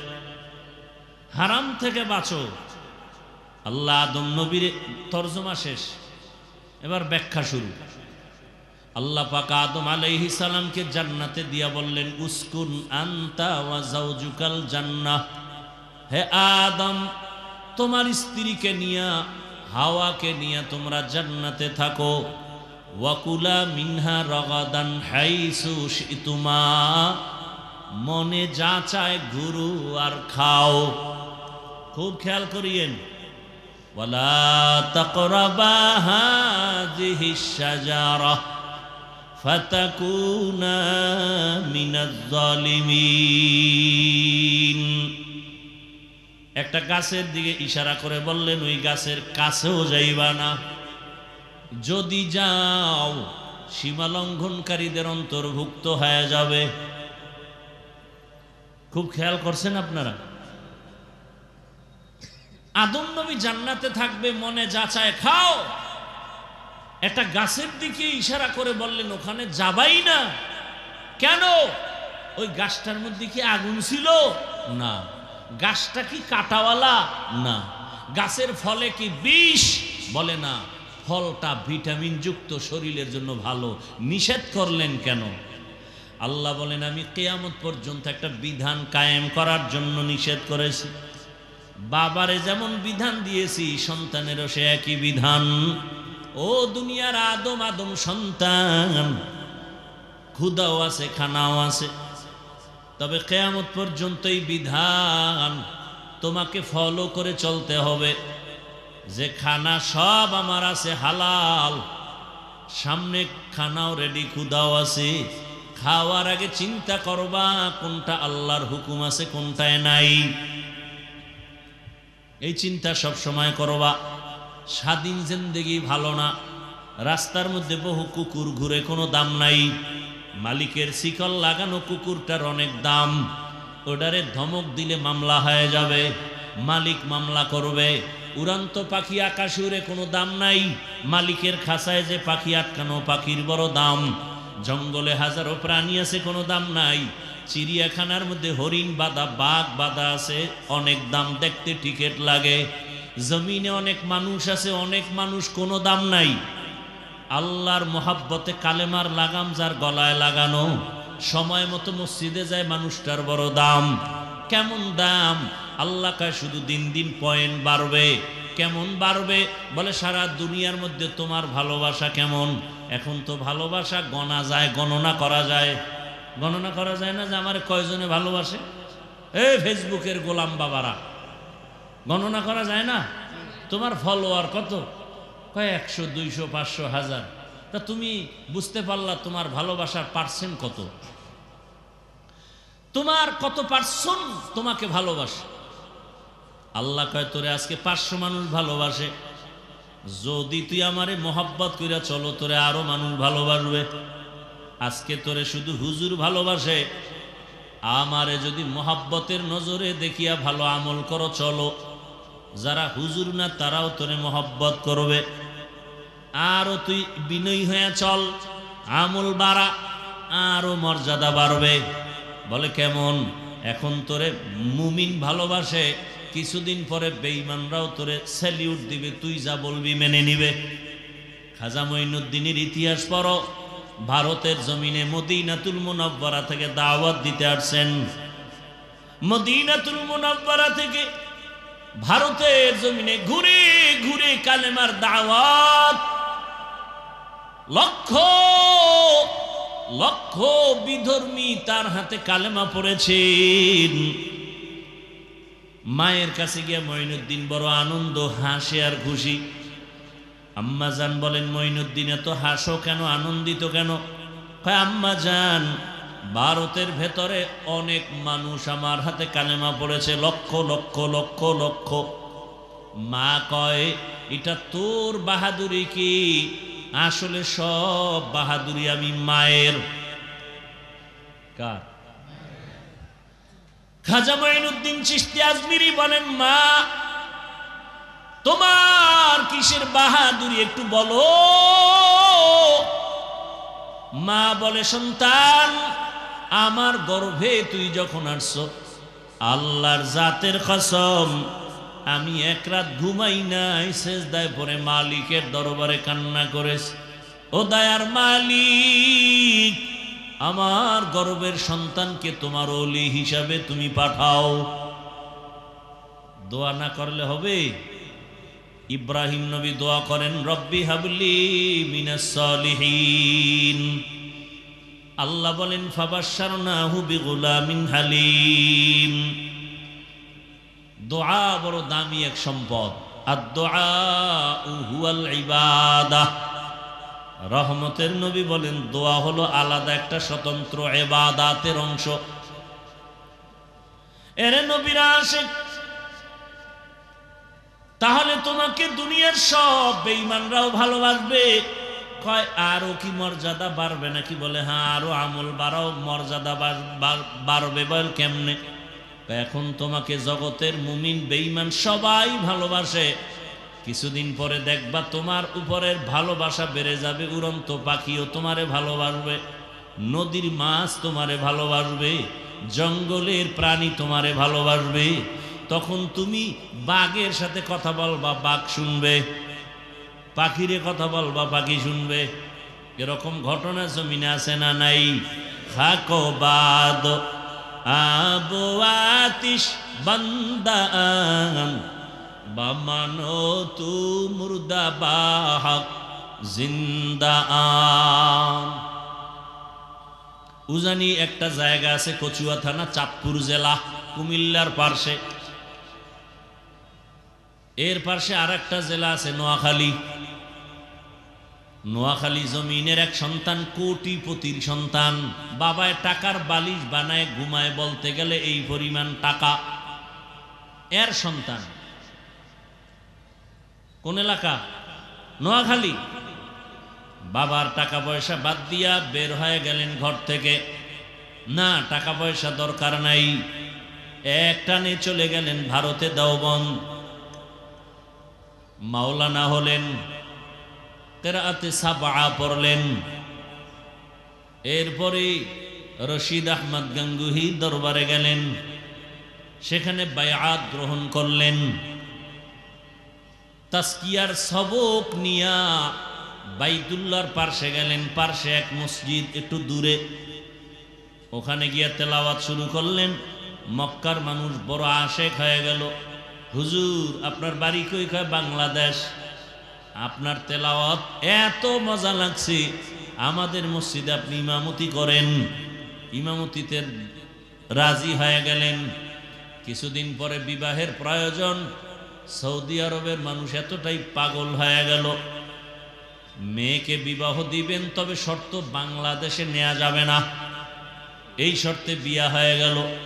হারাম থেকে বাঁচো। আল্লাহ আদম নবীর তরজমা শেষ, এবার ব্যাখ্যা শুরু। আল্লাহ পাক আদম আলাইহিস সালামকে জান্নাতে দিয়া বললেন, উসকুন আনতা ওয়া যাওজুকাল জান্নাহ। হে আদম, তোমার স্ত্রীকে নিয়া, হাওয়াকে নিয়া তোমরা জান্নাতে থাকো। ওয়াকুলা মিনহা রাগাদান হাইসু শিতুমা। মনে যা চায় ঘুরু আর খাও। খুব খেয়াল করিয়েন, ওয়ালা তাকরাবা হাযিহিশ শাজারা ফাতাকুনা মিনাজ জালিমিন। একটা গাছের দিকে ইশারা করে বললেন, ওই গাছের কাছেও যাইবা না, যদি যাও সীমা লঙ্ঘনকারীদের অন্তর্ভুক্ত হয়ে যাবে। খুব খেয়াল করছেন আপনারা? আদম নবী জান্নাতে থাকবে, মনে যা চায় খাও। একটা গাছের দিকে ইশারা করে বললেন, ওখানে যাবাই না। কেন? ওই গাছটার মধ্যে কি আগুন ছিল? না। গাছটা কি কাঁটাওয়ালা? না। গাছের ফলে কি বিষ? বলে না। ফলটা ভিটামিন যুক্ত, শরীরের জন্য ভালো। নিষেধ করলেন কেন? আল্লাহ বলেন, আমি কিয়ামত পর্যন্ত একটা বিধান কায়েম করার জন্য নিষেধ করেছি। বাবারে যেমন বিধান দিয়েছি, সন্তানেরও সে একই বিধান। ও দুনিয়ার আদম আদম সন্তান, ক্ষুধাও আছে, খানাও আছে, তবে কিয়ামত পর্যন্ত এই বিধান তোমাকে ফলো করে চলতে হবে। যে খানা সব আমার আছে হালাল, সামনে খানাও রেডি, ক্ষুধাও আছে। খাওয়ার আগে চিন্তা করবা কোনটা আল্লাহর হুকুম আছে, কোনটায় নাই। এই চিন্তা সব সময় করবা। স্বাধীন জিন্দেগি ভালো না। রাস্তার মধ্যে বহু কুকুর ঘুরে, কোনো দাম নাই। মালিকের শিকল লাগানো কুকুরটার অনেক দাম। ওটারে ধমক দিলে মামলা হয়ে যাবে, মালিক মামলা করবে। উড়ান্ত পাখি আকাশে উড়ে, কোনো দাম নাই। মালিকের খাঁচায় যে পাখি আটকানো, পাখির বড় দাম। জঙ্গলে হাজারো প্রাণী আছে, কোনো দাম নাই। চিড়িয়াখানার মধ্যে হরিণ বাঁধা, বাঘ বাঁধা আছে, অনেক দাম, দেখতে টিকিট লাগে। জমিনে অনেক মানুষ আছে, অনেক মানুষ, কোনো দাম নাই। আল্লাহর মোহাব্বতে কালেমার লাগাম যার গলায় লাগানো, সময় মতো মসজিদে যায়, মানুষটার বড় দাম। কেমন দাম? আল্লাহ কয় শুধু দিন দিন পয়েন্ট বাড়বে। কেমন বাড়বে? বলে সারা দুনিয়ার মধ্যে তোমার ভালোবাসা কেমন। এখন তো ভালোবাসা গণা যায়, গণনা করা যায়। গণনা করা যায় না যে আমার কয়জনে ভালোবাসে। এই ফেসবুকের গোলাম বাবারা, গণনা করা যায় না। তোমার ফলোয়ার কত? কয় 100, 200, 500, 1000। তা তুমি বুঝতে পারলা তোমার ভালোবাসার পার্সেন্ট কত? তোমার কত পার্সেন্ট তোমাকে ভালোবাসে? আল্লাহ কয় তোরে আজকে 500 মানুষ ভালোবাসে। যদি তুই আমারে মোহাব্বত কইরা চলো, তোরে আরো মানুষ ভালোবাসবে। আজকে তোরে শুধু হুজুর ভালোবাসে। আমারে যদি মোহাব্বতের নজরে দেখিয়া ভালো আমল করো, চলো, যারা হুজুর না তারাও তোরে মোহাব্বত করবে। আরো তুই বিনয়ী হয়ে চল, আমল বাড়া, আরো মর্যাদা বাড়বে। বলে কেমন? এখন তোরে মুমিন ভালোবাসে, কিছুদিন পরে বেঈমানরাও তোরে স্যালিউট দিবে, তুই যা বলবি মেনে নিবে। খাজা মঈনুদ্দিনের ইতিহাস পড়ো। ভারতের জমিনে মদিনাতুল মুনাওয়ারা থেকে দাওয়াত দিতে আসছেন। মদিনাতুল মুনাওয়ারা থেকে ভারতের জমিনে ঘুরে ঘুরে কালেমার দাওয়াত, লক্ষ লক্ষ বিধর্মী তার হাতে কালেমা পড়েছেন। মায়ের কাছে গিয়ে মঈনুদ্দিন বড় আনন্দ, হাসে আর খুশি। আম্মা জান বলেন, মঈনুদ্দিন এত হাসো কেন, আনন্দিত কেন? কয়, আম্মা জান, ভারতের ভেতরে অনেক মানুষ আমার হাতে কালেমা পড়েছে, লক্ষ লক্ষ লক্ষ লক্ষ। মা কয়, এটা তোর বাহাদুরি কি? আসলে সব বাহাদুরি আমি মায়ের। কার? খাজা মঈনুদ্দিন চিশতি আজমিরি বলেন, মা তোমার কিসের বাহাদুরি একটু বলো। মা বলে, সন্তান, আমার গর্ভে তুই যখন আসছো, আল্লাহর জাতের কসম, আমি এক রাত ঘুমাই নাই, সেজদায় পড়ে মালিকের দরবারে কান্না করেছি, ও দয়ার মালিক, আমার গর্ভের সন্তানকে তোমার ওলি হিসাবে তুমি পাঠাও। দোয়া না করলে হবে? ইব্রাহিম নবী দোয়া করেন, রব্বি হাবলি মিনাস সালিহিন। আল্লাহ বলেন, ফাবাশশারনাহু বিগুলামিন হালিম। দোয়া বড় দামি এক সম্পদ। আদ-দুআউ হুয়াল ইবাদাহ। রহমতের নবী বলেন, দোয়া হলো আলাদা একটা স্বতন্ত্র ইবাদাতের অংশ। এরে নবীরা আশিক, তাহলে তোমাকে দুনিয়ার সব বেঈমানরাও ভালোবাসবে। কয়, আরো কি মর্যাদা বাড়বে নাকি? বলে, হ্যাঁ, আরো আমল বাড়াও, মর্যাদা বাড়বে। বল কেমনে? এখন তোমাকে জগতের মুমিন বেঈমান সবাই ভালোবাসে, কিছুদিন পরে দেখবা তোমার উপরের ভালোবাসা বেড়ে যাবে। উড়ন্ত পাখিও তোমারে ভালোবাসবে, নদীর মাছ তোমারে ভালোবাসবে, জঙ্গলের প্রাণী তোমারে ভালোবাসবে। তখন তুমি বাঘের সাথে কথা বলবা, বাঘ শুনবে, পাখিরে কথা বলবা, পাখি শুনবে। এরকম ঘটনা জমিনে আছে না নাই? খাকো বাদ আবো আতিশ বান্দান বামানো তু মুর্দা বাহক জিন্দা আন। উজানি একটা জায়গা আছে, কচুয়া থানা, চাঁদপুর জেলা, কুমিল্লার পার্শ্বে। এর পাশে আর একটা জেলা আছে, নোয়াখালী। নোয়াখালী জমিনের এক সন্তান, কোটিপতির সন্তান, বাবায় টাকার বালিশ বানায় ঘুমায়, বলতে গেলে এই পরিমাণ টাকা। এর সন্তান কোন এলাকা? নোয়াখালী। বাবার টাকা পয়সা বাদ দিয়া বের হয়ে গেলেন ঘর থেকে। না, টাকা পয়সা দরকার নাই, এক টানে চলে গেলেন ভারতে, দেওবন্দ। মাওলানা হলেন, কিরাআতে সাবআ পড়লেন। এরপরে রশিদ আহমদ গাঙ্গুহি দরবারে গেলেন, সেখানে বায়াত গ্রহণ করলেন। তাসকিয়ার সবক নিয়া বাইতুল্লাহর পার্শ্বে গেলেন, পার্শ্বে এক মসজিদ একটু দূরে, ওখানে গিয়া তেলাওয়াত শুরু করলেন। মক্কার মানুষ বড় আশেক হয়ে গেল। হুজুর, আপনার বাড়ি কই? কয়, বাংলাদেশ। আপনার তেলাওয়াত এত মজা লাগছে, আমাদের মসজিদে আপনি ইমামতি করেন। ইমামতিতে রাজি হয়ে গেলেন। কিছুদিন পরে বিবাহের প্রয়োজন। সৌদি আরবের মানুষ এতটাই পাগল হয়ে গেল, মেয়েকে বিবাহ দিবেন, তবে শর্ত বাংলাদেশে নেওয়া যাবে না। এই শর্তে বিয়া হয়ে গেল।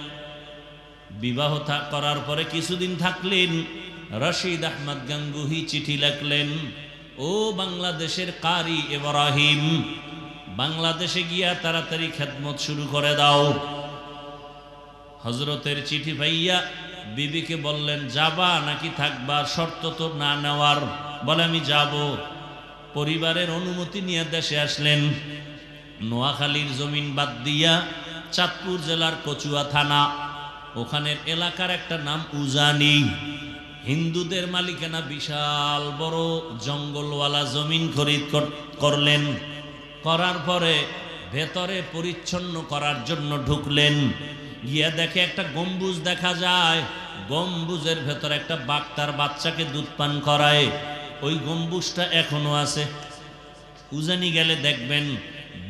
বিবাহ করার পরে কিছুদিন থাকলেন। রশিদ আহমদ গাঙ্গুহি চিঠি লিখলেন, ও বাংলাদেশের কারি ইব্রাহিম, বাংলাদেশে গিয়া তাড়াতাড়ি খেদমত শুরু করে দাও। হজরতের চিঠি পাইয়া বিবিকে বললেন, যাবা নাকি থাকবা? শর্ত তো না নেওয়ার। বলে, আমি যাব। পরিবারের অনুমতি নিয়ে দেশে আসলেন। নোয়াখালীর জমিন বাদ দিয়া চাঁদপুর জেলার কচুয়া থানা, ওখানের এলাকার একটা নাম উজানি। হিন্দুদের মালিকানা, বিশাল বড় জঙ্গলওয়ালা জমিন খরিদ করলেন। করার পরে ভেতরে পরিচ্ছন্ন করার জন্য ঢুকলেন। গিয়া দেখে একটা গম্বুজ দেখা যায়। গম্বুজের ভেতর একটা বাঘ তার বাচ্চাকে দুধ পান করায়। ওই গম্বুজটা এখনো আছে। উজানি গেলে দেখবেন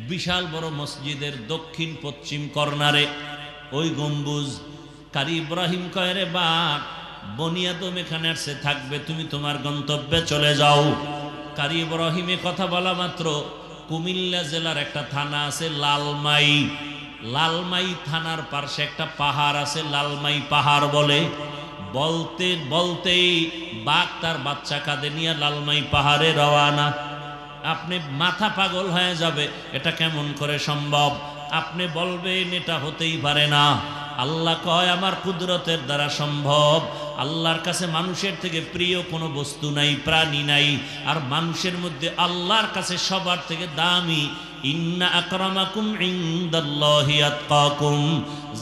বিশাল বড় মসজিদের দক্ষিণ পশ্চিম কর্নারে ওই গম্বুজ। কারি ইব্রাহিম কয় রে বা বনিয়াদম এখানে আসছে থাকবে, তুমি তোমার গন্তব্যে চলে যাও। কারি ইব্রাহিমে কথা বলা মাত্র কুমিল্লা জেলার একটা থানা আছে লালমাই, লালমাই থানার পাশে একটা পাহাড় আছে লালমাই পাহাড় বলে। বলতে বলতেই বাঘ তার বাচ্চা কাঁধে নিয়ে লালমাই পাহাড়ে রওয়ানা। আপনি মাথা পাগল হয়ে যাবে, এটা কেমন করে সম্ভব? আপনি বলবেন এটা হতেই পারে না। আল্লাহ কয় আমার কুদরতের দ্বারা সম্ভব। আল্লাহর কাছে মানুষের থেকে প্রিয় কোনো বস্তু নাই, প্রাণী নাই। আর মানুষের মধ্যে আল্লাহর কাছে সবার থেকে দামি ইন্না আকরামাকুম ইনদাল্লাহি আতকাকুম,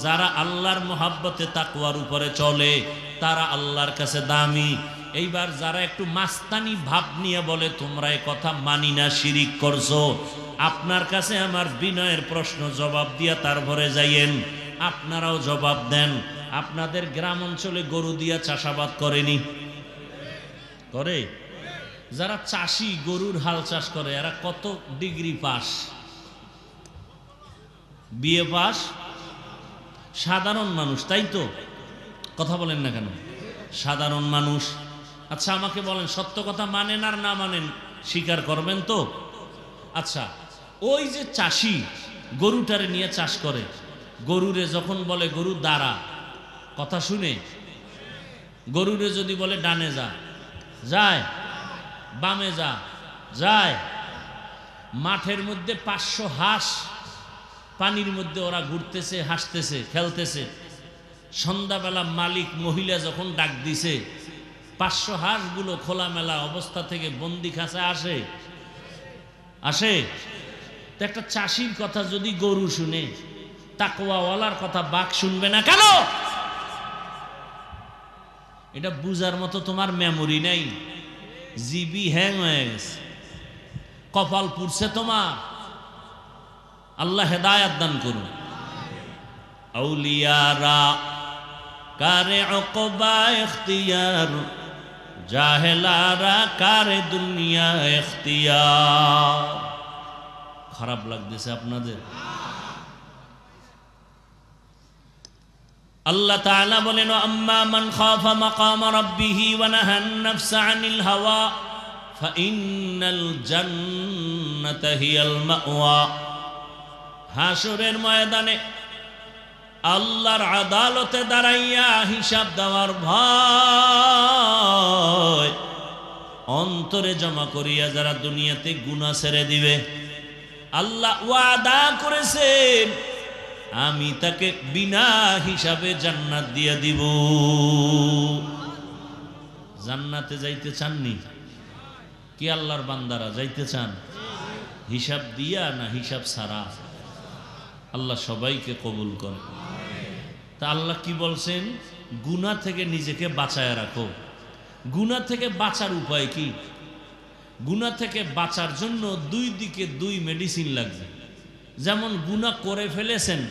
যারা আল্লাহর মহব্বতে তাকওয়ার উপরে চলে তারা আল্লাহর কাছে দামি। এইবার যারা একটু মাস্তানি ভাব নিয়ে বলে তোমরা এই কথা মানি না, শিরিক করছো, আপনার কাছে আমার বিনয়ের প্রশ্ন জবাব দিয়া তারপরে যাইয়েন, আপনারাও জবাব দেন। আপনাদের গ্রাম অঞ্চলে গরু দিয়া চাষাবাদ করেনি? করে? যারা চাষি গরুর হাল চাষ করে এরা কত ডিগ্রি পাস? BA pass? সাধারণ মানুষ, তাই তো? কথা বলেন না কেন? সাধারণ মানুষ। আচ্ছা আমাকে বলেন, সত্য কথা মানেন আর না মানেন স্বীকার করবেন তো? আচ্ছা ওই যে চাষি গরুটারে নিয়ে চাষ করে, গরুরে যখন বলে গরু দাঁড়া, কথা শুনে? গরুরে যদি বলে ডানে যা, যায়? বামে যা, যায়? মাঠের মধ্যে 500 হাঁস পানির মধ্যে ওরা ঘুরতেছে, হাসতেছে, খেলতেছে। সন্ধ্যাবেলা মালিক মহিলা যখন ডাক দিছে, 500 হাঁসগুলো খোলামেলা অবস্থা থেকে বন্দি খাঁচায় আসে? আসে? তো একটা চাষির কথা যদি গরু শুনে, তাকওয়াওয়ালার কথা বাঘ শুনবে না কেন? এটা বুঝার মতো তোমার মেমোরি নাই, জিবি হ্যাং হয়ে গেছে, কপাল পুড়ছে তোমার। আল্লাহ হেদায়াত দান করুন। আউলিয়ারা কারে উকবা ইখতিয়ার, জাহেলারা কারে দুনিয়া ইখতিয়ার। খারাপ লাগতেছে আপনাদের? আল্লাহ তাআলা বলেন আম্মা মান খাফা মাকাম রাব্বিহি ওয়া নাহান নাফসা আনিল হাওয়া ফাইন্নাল জান্নাতা হিয়াল মাওয়া। হাসরের ময়দানে আল্লাহর আদালতে দাঁড়াইয়া হিসাব দেওয়ার ভয় অন্তরে জমা করিয়া যারা দুনিয়াতে গুনাহ ছেড়ে দিবে, আল্লাহ ওয়াদা করেছেন আমি তাকে বিনা হিসাবে জান্নাত দিয়ে দিব। জান্নাতে যাইতে চাননি কি আল্লাহর বান্দারা? যাইতে চান? হিসাব দিয়া না হিসাব ছাড়া? আল্লাহ সবাইকে কবুল করে। তা আল্লাহ কি বলছেন? গুনাহ থেকে নিজেকে বাঁচায় রাখো। গুনাহ থেকে বাঁচার উপায় কি? গুনাহ থেকে বাঁচার জন্য দুই দিকে দুই মেডিসিন লাগবে। যেমন গুনাহ করে ফেলেছেন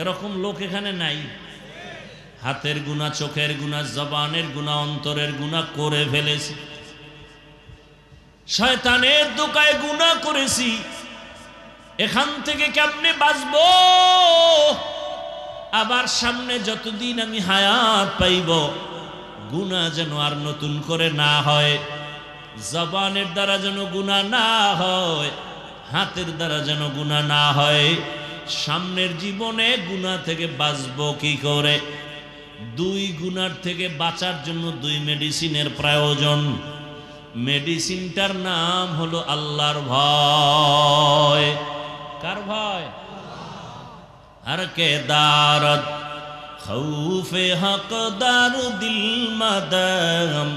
এরকম লোক এখানে নাই? হাতের গুনাহ, চোখের গুনাহ, জবানের গুনাহ, অন্তরের গুনাহ করে ফেলেছি, শয়তানের দোকায় গুনাহ করেছি, এখান থেকে কেমনে বাঁচবো? আবার সামনে যতদিন আমি হায়াত পাইব গুনাহ যেন আর নতুন করে না হয়, জবানের দ্বারা যেন গুনাহ না হয়, হাতের দ্বারা যেন গুনাহ না হয়। সামনের জীবনে গুনাহ থেকে বাঁচবো কি করে? দুই গুনার থেকে বাঁচার জন্য দুই মেডিসিনের প্রয়োজন। মেডিসিনটার নাম হলো আল্লাহর ভয়। কার ভয়? हर के दारत खौफे हकदार दिल मदम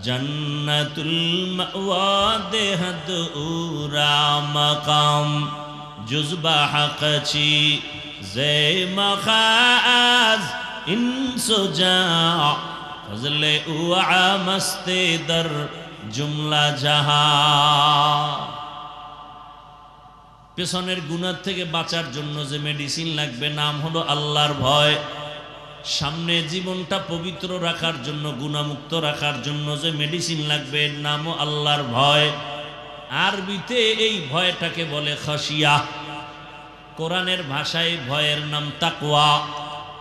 जन्नतुल मअवा देहद उरा मकाम जुज़बा हक़ची ज़े मखाज़ इंसुजा फज़ले उआ मस्ते दर जुमला जहां। পেছনের গুনাহ থেকে বাঁচার জন্য যে মেডিসিন লাগবে নাম হলো আল্লাহর ভয়। সামনে জীবনটা পবিত্র রাখার জন্য, গুনাহমুক্ত রাখার জন্য যে মেডিসিন লাগবে এর নামও আল্লাহর ভয়। আরবিতে এই ভয়টাকে বলে খাশিয়া। কোরআনের ভাষায় ভয়ের নাম তাকওয়া,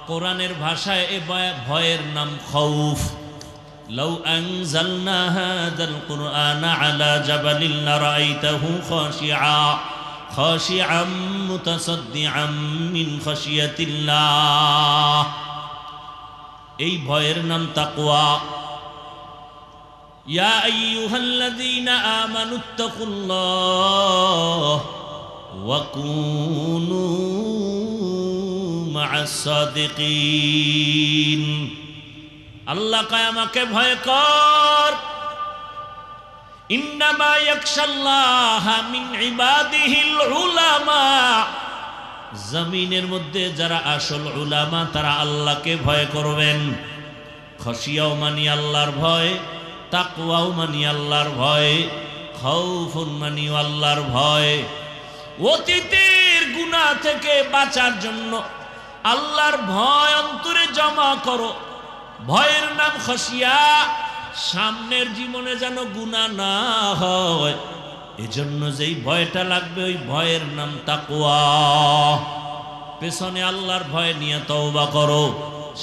কোরআনের ভাষায় এই ভয়ের নাম খাউফ। লাউ আনজালনা হাযাল কুরআনা আলা জাবালিন লারাআইতাহু খাশিআম মুতাসাদ্দিআম মিন খাশিয়াতিল্লাহ। এই ভয়ের নাম তাকওয়া। ইয়া আইয়ুহাল্লাযীনা আমানুত্তাকুল্লাহ ওয়া কুনু মা'আস সাদিকিন। আল্লাহ কয় আমাকে ভয় কর। ইন্নামা ইয়াখশাল্লাহা মিন ইবাদিহিল উলামা। জমিনের মধ্যে যারা আসল উলামা তারা আল্লাহকে ভয় করবেন। খাশিয়াও মানি আল্লাহর ভয়, তাকওয়াও মানি আল্লাহর ভয়, খাউফুন মানি আল্লাহর ভয়। অতীতের গুনাহ থেকে বাঁচার জন্য আল্লাহর ভয় অন্তরে জমা করো। ভয়ের নাম খাশিয়া। সামনের জীবনে যেন গুনাহ না হয় এজন্য যেই ভয়টা লাগবে ওই ভয়ের নাম তাকওয়া। পেছনে আল্লাহর ভয় নিয়ে তওবা করো,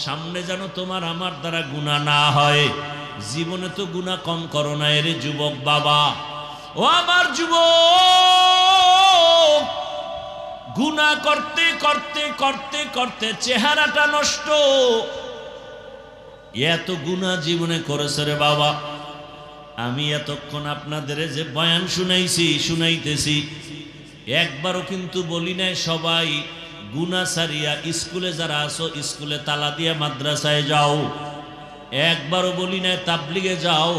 সামনে যেন তোমার আমার দ্বারা গুনাহ না হয়। জীবনে তো গুনাহ কম করো না এর যুবক বাবা। ও আমার যুবক, গুনাহ করতে করতে করতে করতে চেহারাটা নষ্ট। এত গুনাহ জীবনে করেছে রে বাবা। আমি এতক্ষণ আপনাদের যে বয়ান শুনাইতেছি একবারও কিন্তু বলি নাই সবাই গুনাহ সারিয়া স্কুলে যারা আসো স্কুলে তালা দিয়া মাদ্রাসায় যাও। একবারও বলি নাই তাবলিগে যাও।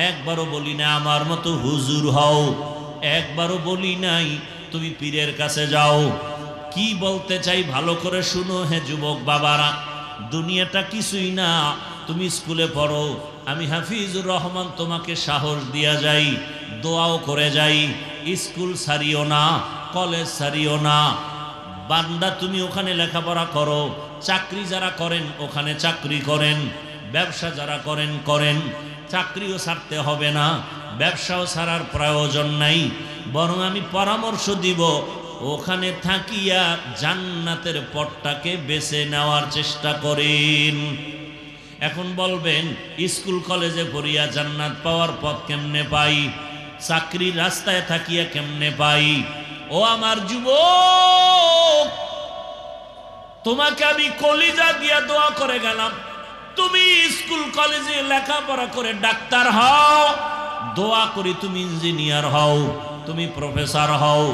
একবারও বলি নাই আমার মতো হুজুর হও। একবারও বলি নাই তুমি পীরের কাছে যাও। কি বলতে চাই ভালো করে শুনো হে যুবক বাবারা। দুনিয়াটা কিছুই না। তুমি স্কুলে পড়ো, আমি হাফিজুর রহমান তোমাকে সাহস দিয়া যাই, দোয়াও করে যাই। স্কুল ছাড়িও না, কলেজ ছাড়িও না। বান্দা তুমি ওখানে লেখাপড়া করো। চাকরি যারা করেন ওখানে চাকরি করেন। ব্যবসা যারা করেন করেন। চাকরিও ছাড়তে হবে না, ব্যবসাও ছাড়ার প্রয়োজন নাই। বরং আমি পরামর্শ দিব ওখানে থাকিয়া জান্নাতের পথটাকে বেছে নেওয়ার চেষ্টা করেন। এখন বলবেন স্কুল কলেজে পড়িয়া জান্নাত পাওয়ার পথ কেমনে পাই? চাকরির রাস্তায় থাকিয়া কেমনে পাই? ও আমার যুবক, তোমাকে আমি কলিজা দিয়া দোয়া করে গেলাম, তুমি স্কুল কলেজে লেখাপড়া করে ডাক্তার হও। দোয়া করি তুমি ইঞ্জিনিয়ার হও, তুমি প্রফেসর হও।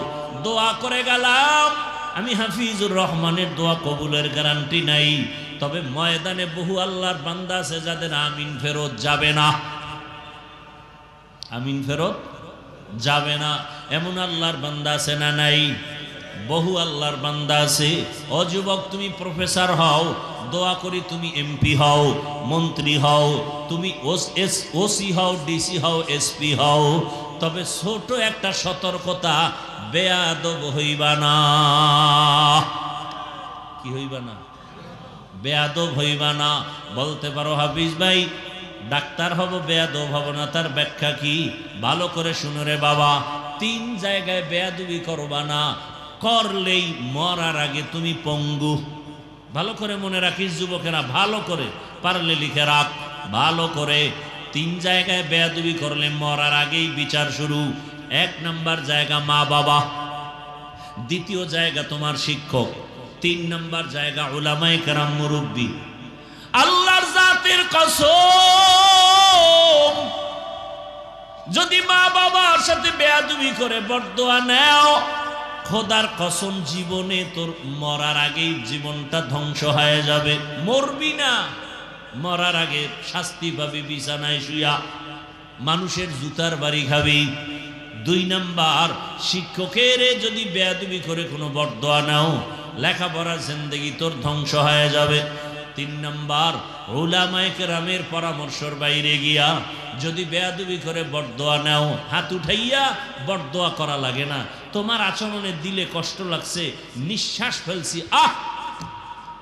দোয়া করে গেলাম। আমি হাফিজুর রহমানের দোয়া কবুলের গ্যারান্টি নাই, তবে ময়দানে বহু আল্লাহর বান্দা আছে যাদের আমিন ফেরত যাবে না। আমিন ফেরত যাবে না এমন আল্লাহর বান্দা আছে না নাই? বহু আল্লাহর বান্দা আছে। ও যুবক, তুমি প্রফেসর হও, দোয়া করি তুমি এমপি হও, মন্ত্রী হও, তুমি ওসি হও, ডিসি হও, এসপি হও। তবে ছোট একটা সতর্কতা, বেয়াদব হইবা না। কি হইবা না? বেয়াদব হইবা না। বলতে পারো হাফিজ ভাই ডাক্তার হব বেয়াদব হব না, তার ব্যাখ্যা কি? ভালো করে শুনো রে বাবা। 3 জায়গায় বেয়াদবি করবা না, করলেই মরার আগে তুমি পঙ্গু। ভালো করে মনে রাখিস যুবকেরা, ভালো করে পারলে লিখে রাখ ভালো করে। 3 জায়গায় বেয়াদবি করলে মরার আগেই বিচার শুরু। 1 নাম্বার জায়গা মা বাবা, 2য় জায়গা তোমার শিক্ষক, 3 নাম্বার জায়গা উলামায়ে কেরাম মুরব্বী। আল্লাহর জাতের কসম, যদি মা বাবার সাথে বেয়াদবি করে বরদোয়া নাও, খোদার কসম জীবনে তোর মরার আগেই জীবনটা ধ্বংস হয়ে যাবে। মরবি না, মরার আগে শাস্তি পাবি বিছানায় শুয়া, মানুষের জুতার বাড়ি খাবি। 2 নাম্বার, শিক্ষকের যদি বেয়াদবি করে কোনো বরদোয়া নাও, লেখাপড়ার জিন্দেগি তোর ধ্বংস হয়ে যাবে। 3 নাম্বার, উলামায়ে কেরামের পরামর্শের বাইরে গিয়া যদি বেয়াদবি করে বরদোয়া নাও, হাত উঠাইয়া বরদোয়া করা লাগে না। তোমার আচরণে দিলে কষ্ট লাগছে, নিঃশ্বাস ফেলছি,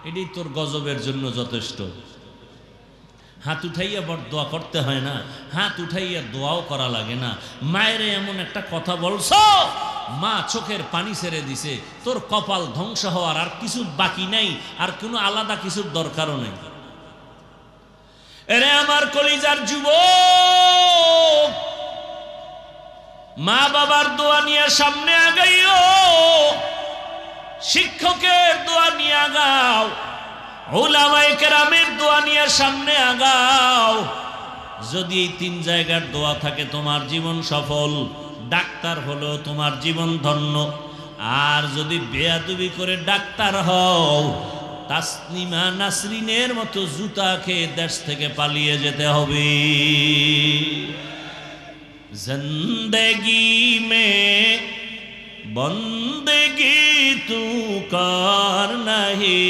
এটাই তোর গজবের জন্য যথেষ্ট। হাত উঠাইয়া দোয়া করতে হয় না, হাত উঠাইয়া দোয়াও করা লাগে না। মায়েরে এমন একটা কথা বলছো, মা চোখের পানি ছেড়ে দিছে, তোর কপাল ধ্বংস হওয়ার আর কিছু বাকি নাই, আর কোনো আলাদা কিছুর দরকারও নেই। এরে আমার কলিজার যুবক, মা বাবার দোয়া নিয়ে সামনে আগাইও, শিক্ষকের দোয়া নিয়ে আগাও, উলামায়ে কেরামের দোয়া নিয়ে সামনে আগাও। যদি এই তিন জায়গার দোয়া থাকে তোমার জীবন সফল, ডাক্তার হলো তোমার জীবন ধন্য। আর যদি বেয়াদবি করে ডাক্তার হও, তাসনিমা নাসরিনের মতো জুতা খেয়ে দেশ থেকে পালিয়ে যেতে হবে। জিন্দেগি মে বন্দেগি তু কার নাহি,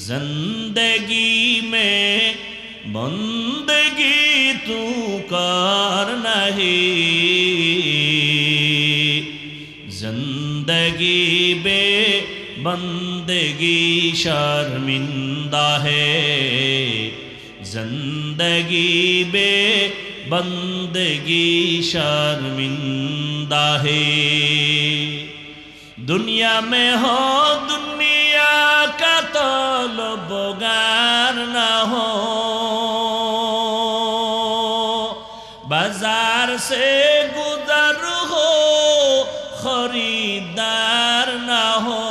जिंदगी में बंदगी तू कर नहीं, जिंदगी बे बंदगी शर्मिंदा है, जिंदगी बे बंदगी शर्मिंदा है। दुनिया में हो दुनिया का तलबगार न हो, बाजार से गुजर हो खरीदार न हो।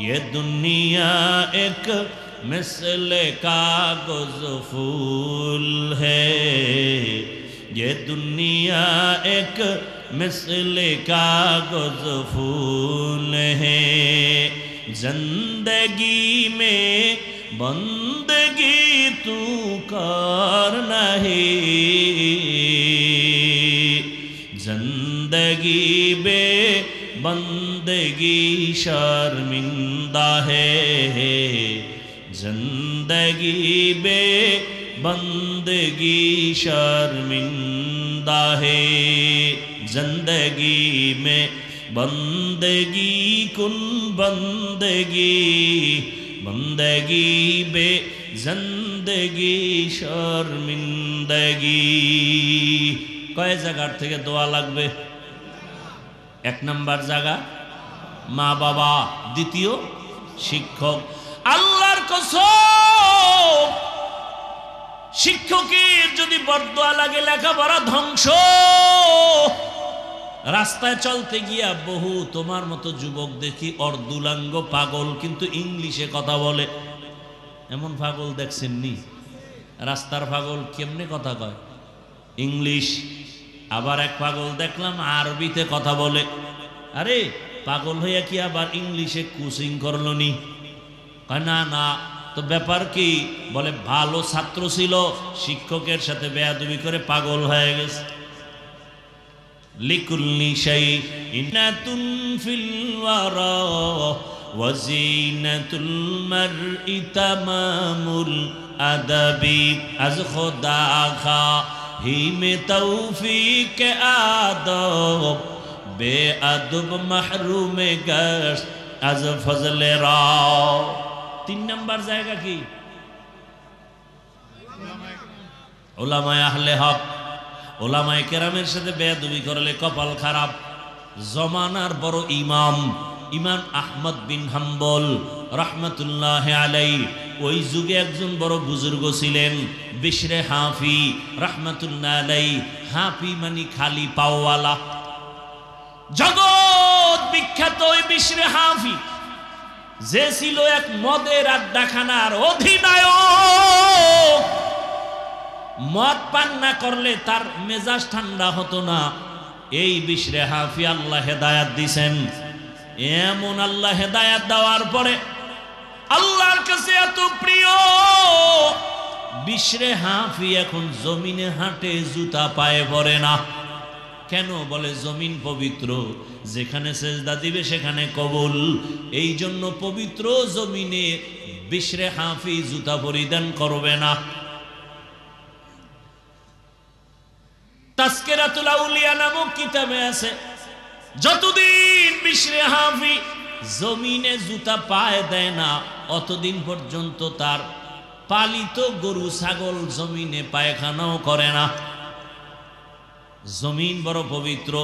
ये दुनिया एक मिसले कागज फूल है, ये दुनिया एक मिसले कागज फूल है, जिंदगी में बंदगी तू कर नहीं, जिंदगी बे बंदगी शर्मिंदा है, जिंदगी बे बंदगी शर्मिंदा है। जिंदगी में बंदगी कुन बंदगी, बंदगी बे जिंदगी शर्मिंदगी। কয় জায়গার থেকে দোয়া লাগবে? এক নাম্বার জায়গা মা বাবা, দ্বিতীয় শিক্ষক। আল্লাহর কসম, শিক্ষকের যদি বরদোয়া লাগে লেখাপড়া ধ্বংস। রাস্তায় চলতে গিয়া বহু তোমার মতো যুবক দেখি অর্ধুলাঙ্গ পাগল, কিন্তু ইংলিশে কথা বলে। এমন পাগল দেখছেননি? রাস্তার পাগল কেমনে কথা কয়? ইংলিশ। আবার এক পাগল দেখলাম আরবিতে কথা বলে। আরে পাগল হইয়া কি আবার ইংলিশে কোচিং করলো নি? কয় না না, তো ব্যাপার কি? বলে ভালো ছাত্র ছিল, শিক্ষকের সাথে বেয়াদবি করে পাগল হয়ে গেছে। লিকুল্লি শাইইনাতুন ফিল ওয়ারা ওয়া যিনাতুল মারই তামামুল আদাবি, আজ খোদা খা হি মে তৌফিক আদব, বেআদব মাহরুমে গশ আজ ফজলে রাও। তিন নাম্বার জায়গা কি? উলামায়ে আহলে হক। উলামায়ে কেরামের সাথে বেয়াদবি করলে কপাল খারাপ। জমানার বড় ইমাম, ইমাম আহমদ বিন হাম্বল রহমতুল্লাহ আলাইহি, ওই যুগে একজন বড় বুজুর্গ ছিলেন, বিশরে হাফি রহমতুল্লাহ আলাইহি। হাফি মানে খালি পাওয়ালা। জগৎ বিখ্যাত ওই বিশরে হাফি, যে ছিল এক মদের আড্ডাখানার অধিনায়ক। মদ পান না করলে তার মেজাজ ঠান্ডা হতো না। এই বিশরে হাফি আল্লাহ হেদায়াত দিছেন। এমন আল্লাহ হেদায়াত দেওয়ার পরে আল্লাহর কাছে এত প্রিয়, বিশরে হাফি এখন জমিনে হাঁটে, জুতা পায়ে পড়ে না। কেন? বলে জমিন পবিত্র, যেখানে সেজদা দিবে সেখানে কবুল। এই জন্য পবিত্র জমিনে বিশরে হাফি জুতা পরিধান করবে না। তাজকিরাতুল আউলিয়া নামক কিতাবে আছে, যতদিন বিশরে হাফি জমিনে জুতা পায়ে দেয় না অতদিন পর্যন্ত তার পালিত গরু ছাগল জমিনে পায়খানাও করে না। জমিন বড় পবিত্র,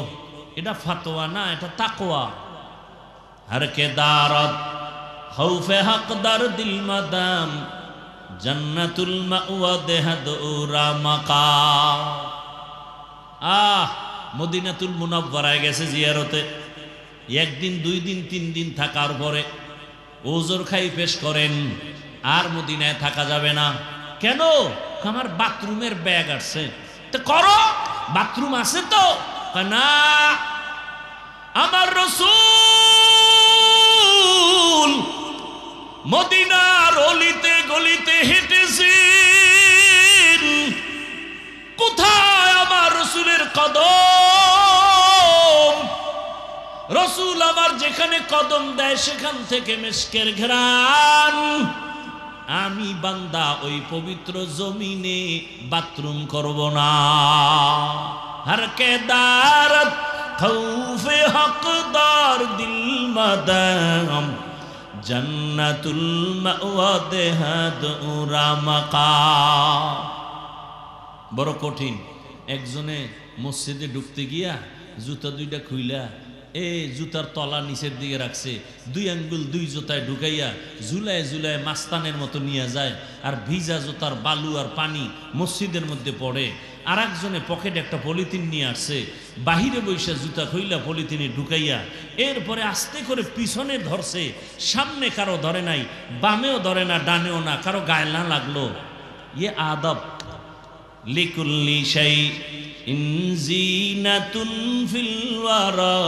এটা ফাতোয়া না, এটা তাকওয়া। हर के दारत खौफे हकदार दिल मदाम जन्नतुल मावा देहदुरा मका। মদিনাতুল মুনাওয়ারায় গেছে জিয়ারতে, একদিন দুই দিন তিন দিন থাকার পরে ওজোর খাই পেশ করেন আর মদিনায় থাকা যাবে না। কেন? আমার বাথরুমের ব্যাগ আসছে। তো করো, বাথরুম আছে তো না। আমার রাসূল মদিনার অলিতে গলিতে হেঁটেছেন, কোথায় আমার রাসূলের কদম? রাসূল আমার যেখানে কদম দেয় সেখান থেকে মিশকের ঘ্রাণ। আমি বান্দা ওই পবিত্র জমিনে বাথরুম করব না। हर के दारत खौफे हकदार दिल मदाम जन्नतुल मावा देहदुरा मका। বড় কঠিন। একজনে মসজিদে ঢুকতে গিয়া জুতা দুইটা খুইলা জুতার তলা নিচের দিকে রাখছে, দুই আঙ্গুল দুই জুতায় ঢুকাইয়া ঝুলায় ঝুলায় মাস্তানের মতো নিয়ে যায়, আর ভিজা জুতার বালু আর পানি মসজিদের মধ্যে পড়ে। আর একজনে পকেটে একটা পলিথিন নিয়ে আসছে, বাহিরে বৈশা জুতা খুইলা পলিথিনে ঢুকাইয়া এরপরে আস্তে করে পিছনে ধরছে, সামনে কারো ধরে নাই, বামেও ধরে না, ডানেও না, কারো গায়ে না লাগলো। ইয়ে আদব। লিকুল্লি শাইইন জিনাতুন ফিল ওয়ারা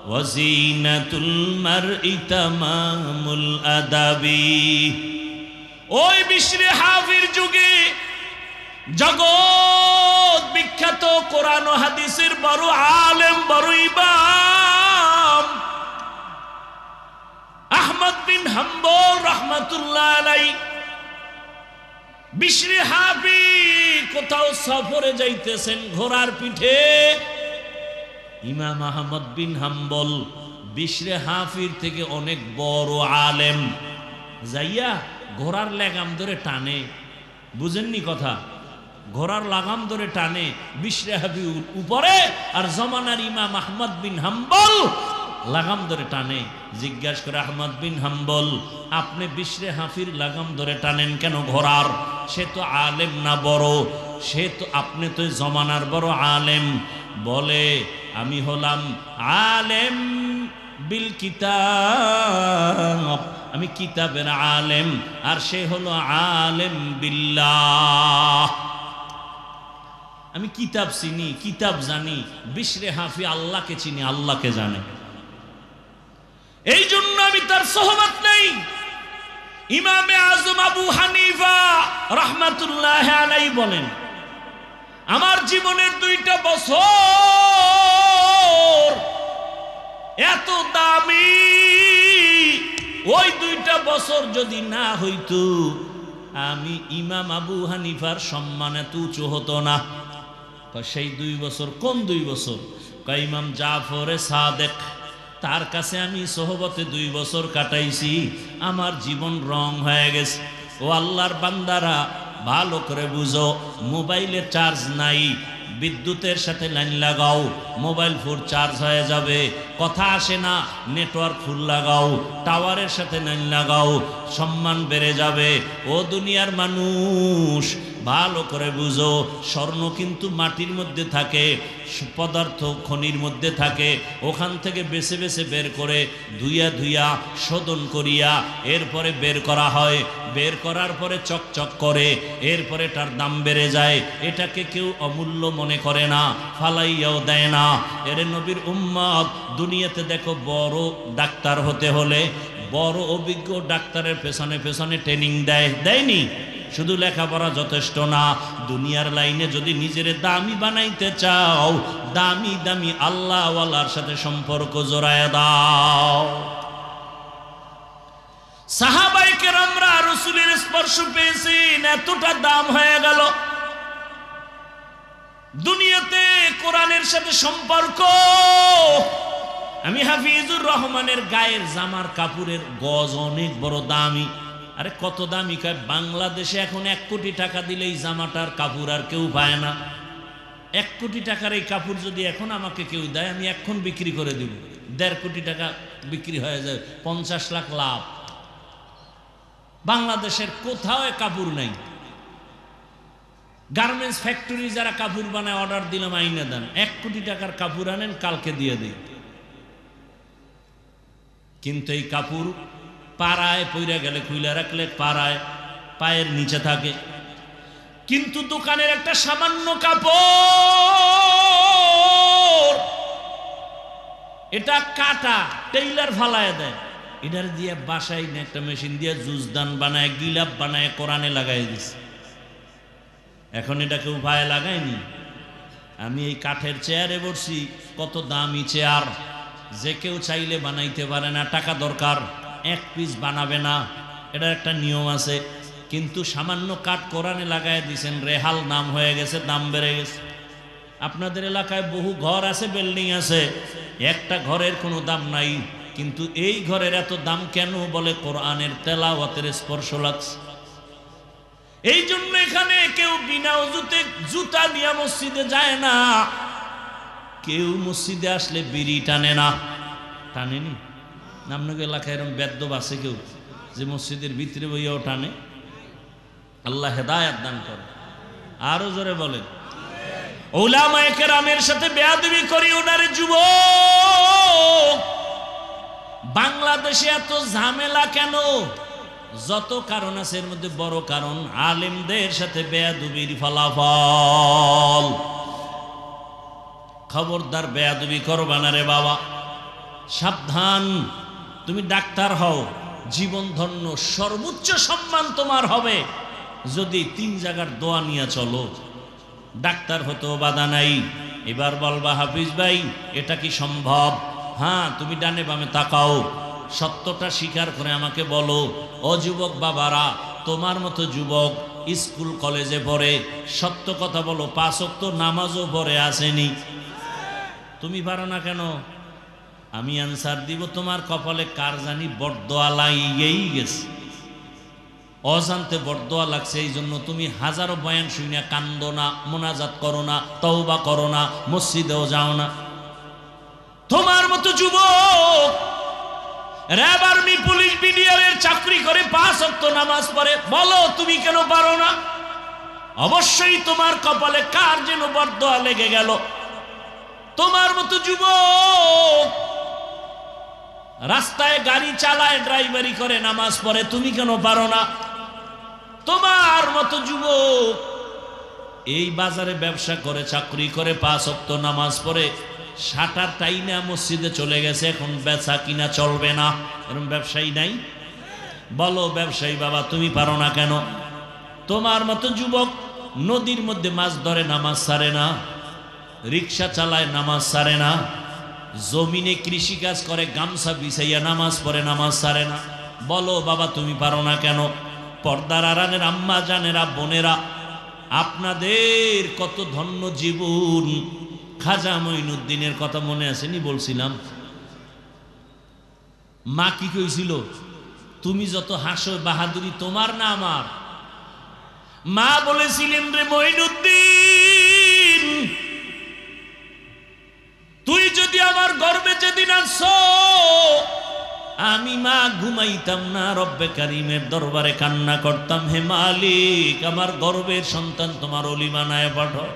ওয়া জিনাতুল মারই তামামুল আদাবি। ওই বিশরে হাফির যুগে জগৎ বিখ্যাত কোরআন ও হাদিসের বড় আলেম, বড় ইমাম আহমদ বিন হাম্বল রাহমাতুল্লাহ আলাইহি বিশরে হাফি কোথাও সফরে যাইতেছেন ঘোড়ার পিঠে। ইমাম আহমদ বিন হাম্বল বিশরে হাফির থেকে অনেক বড় আলেম, যাইয়া ঘোড়ার লাগাম ধরে টানে। বুঝেননি কথা? ঘোড়ার লাগাম ধরে টানে বিশরে হাফি উপরে, আর জমানার ইমাম আহমদ বিন হাম্বল লাগাম ধরে টানে। জিজ্ঞাসা করে আহমদ বিন হাম্বল, আপনি বিশরে হাফির লাগাম ধরে টানেন কেন ঘোড়ার? সে তো আলেম না বড়, সে তো, আপনি তো জমানার বড় আলেম। বলে, আমি হলাম আলেম বিল কিতাব, আমি কিতাবের আলেম, আর সে হলো আলেম বিল্লাহ। আমি কিতাব চিনি, কিতাব জানি, বিশরে হাফি আল্লাহকে চিনি, আল্লাহকে জানে। এই জন্য আমি তার সোহবত নেই। ইমামে আজম আবু হানিফা রাহমাতুল্লাহ আলাইহি বলেন, আমার জীবনের 2টা বছর এত দামি, ওই 2টা বছর যদি না হইতো আমি ইমাম আবু হানিফার সম্মান এত উঁচু হতো না। সেই 2 বছর কোন 2 বছর? ইমাম জাফরে সাদেক, তার কাছে আমি সোহবতে 2 বছর কাটাইছি, আমার জীবন রং হয়ে গেছে। ও আল্লাহর বান্দারা, ভালো করে বুঝো, মোবাইলে চার্জ নাই, বিদ্যুতের সাথে লাইন লাগাও, মোবাইল ফোন চার্জ হয়ে যাবে। কথা আসে না, নেটওয়ার্ক ফুল লাগাও, টাওয়ারের সাথে লাইন লাগাও, সম্মান বেড়ে যাবে। ও দুনিয়ার মানুষ, ভালো করে বুঝো, স্বর্ণ কিন্তু মাটির মধ্যে থাকে, পদার্থ খনির মধ্যে থাকে, ওখান থেকে বেছে বেছে বের করে ধুইয়া ধুইয়া শোধন করিয়া এরপরে বের করা হয়। বের করার পরে চকচক করে, এরপরে তার দাম বেড়ে যায়। এটাকে কেউ অমূল্য মনে করে না, ফালাইয়াও দেয় না। এরে নবীর উম্মত, দুনিয়াতে দেখো, বড় ডাক্তার হতে হলে বড় অভিজ্ঞ ডাক্তারের পেছনে পেছনে ট্রেনিং দেয়নি? শুধু লেখাপড়া যথেষ্ট না, দুনিয়ার লাইনে যদি নিজের দামি বানাইতে চাও, দামি দামি আল্লাহওয়ালার সাথে সম্পর্ক জোড়ায় দাও। সাহাবায়ে কেরামরা রাসূলের স্পর্শ পেয়েছেন, এতটা দাম হয়ে গেল। দুনিয়াতে কোরআনের সাথে সম্পর্ক, আমি হাফিজুর রহমানের গায়ের জামার কাপড়ের গজ অনেক বড় দামি। আরে কত দামি? কয় বাংলাদেশে এখন 1 কোটি টাকা দিলে এই জামাটার কাপড় আর কেউ পায় না। 1 কোটি টাকার এই কাপড় যদি এখন আমাকে কেউ দেয়, আমি এখন বিক্রি করে দিব। 1.5 কোটি টাকা বিক্রি হয়ে যায়, 50 লাখ লাভ। বাংলাদেশের কোথাও এ কাপড় নাই। গার্মেন্টস ফ্যাক্টরি যারা কাপড় বানায়, অর্ডার দিলাম আইনা দেন, 1 কোটি টাকার কাপড় আনেন, কালকে দিয়ে দিই। কিন্তু এই কাপড় পাড়ায় পইরা গেলে খুইলা রাখলে পাড়ায় পায়ের নিচে থাকে। কিন্তু দোকানের একটা সামান্য কাপড়, এটা কাটা টেইলার ফালায় দেয়, এটার দিয়ে বাসায় একটা মেশিন দিয়ে জুসদান বানায়, গিলাপ বানায়, কোরআনে লাগাই দিছে। এখন এটা কেউ পায়ে লাগায়নি। আমি এই কাঠের চেয়ারে বসছি, কত দামি চেয়ার, যে কেউ চাইলে বানাইতে পারে না, টাকা দরকার, 1 পিস বানাবে না, এটার একটা নিয়ম আছে। কিন্তু সামান্য কাঠ কোরআনে লাগায় দিছেন, রেহাল নাম হয়ে গেছে, দাম বেড়ে গেছে। আপনাদের এলাকায় বহু ঘর আছে, বিল্ডিং আছে, একটা ঘরের কোনো দাম নাই, কিন্তু এই ঘরের এত দাম কেন? বলে কোরআনের তেলাওয়াতের স্পর্শ লাগছে। এই জন্য এখানে কেউ বিনা ওযুতে জুতা নিয়ে মসজিদে যায় না, কেউ মসজিদে আসলে বিড়ি টানে না। টানেনি? আপনাদের এলাকায় এরকম বেদ্যব আছে কেউ যে মসজিদের ভিতরে বইয়াও টানে? আল্লাহ হেদায়েত দান করে। আরো জোরে বলেন। উলামায়ে কেরামের সাথে বেয়াদবি করি ওনারে যুবক। বাংলাদেশে এত ঝামেলা কেন? যত কারণ আছে, এর মধ্যে বড় কারণ আলেমদের সাথে বেয়াদবির ফলাফল। খবরদার বেয়াদবি করবা না রে বাবা, সাবধান। তুমি ডাক্তার হও, জীবন ধন্য, সর্বোচ্চ সম্মান তোমার হবে যদি 3 জায়গার দোয়া নিয়ে চলো। ডাক্তার হতেও বাধা নাই। এবার বলবা হাফিজ ভাই এটা কি সম্ভব? হ্যাঁ, তুমি ডানে বামে তাকাও, সত্যটা স্বীকার করে আমাকে বলো। ও যুবক বাবারা, তোমার মতো যুবক স্কুল কলেজে পড়ে, সত্য কথা বলো, 5 ওয়াক্ত নামাজও পড়ে আসেনি। তুমি পারো না কেন? আমি আনসার দিব। তোমার কপালে কার জানি বরদোয়া লাগিয়েই গেছে, অজান্তে বরদোয়া লাগছে। এই জন্য তুমি হাজারো বয়ান শুনে কান্দো না, মোনাজাত করো না, তওবা করো না, মসজিদেও যাও না। তোমার মতো যুবক র্যাব, আর্মি, পুলিশ, বিডিআরের চাকরি করে, 5 ওয়াক্ত নামাজ পড়ে, বলো তুমি কেন পারো না? অবশ্যই তোমার কপালে কার যেন বরদোয়া লেগে গেল। তোমার মতো যুবক রাস্তায় গাড়ি চালায়, ড্রাইভারি করে, নামাজ পড়ে, তুমি কেন পারো না? তোমার মতো যুবক এই বাজারে ব্যবসা করে, চাকরি করে, 5 ওয়াক্ত নামাজ পড়ে, শাটার টাইনা মসজিদে চলে গেছে, এখন বেচা কিনা চলবে না, এরকম ব্যবসায়ী নাই? বলো ব্যবসায়ী বাবা তুমি পারো না কেন? তোমার মতো যুবক নদীর মধ্যে মাছ ধরে, নামাজ ছাড়ে না, রিক্সা চালায়, নামাজ ছাড়ে না, জমিনে কৃষি কাজ করে, গামছা বিছাইয়া নামাজ পড়ে, নামাজ ছাড়ে না। বলো বাবা তুমি পারো না কেন? পর্দার আড়ালের আম্মা জানেরা, বোনেরা, আপনাদের কত ধন্য জীবন। খাজা মঈনুদ্দিনের কথা মনে আসেনি? বলছিলাম মা কি কইছিল? তুমি যত হাসো বাহাদুরি তোমার না আমার। মা বলেছিলেন রে মঈনুদ্দিন, তুই যদি আমার গর্বে যেদিন আসছো, আমি মা ঘুমাইতাম না, রব্বে কারিমের দরবারে কান্না করতাম, হে মালিক আমার গর্বের সন্তান তোমার ওলি বানায় পাঠাও।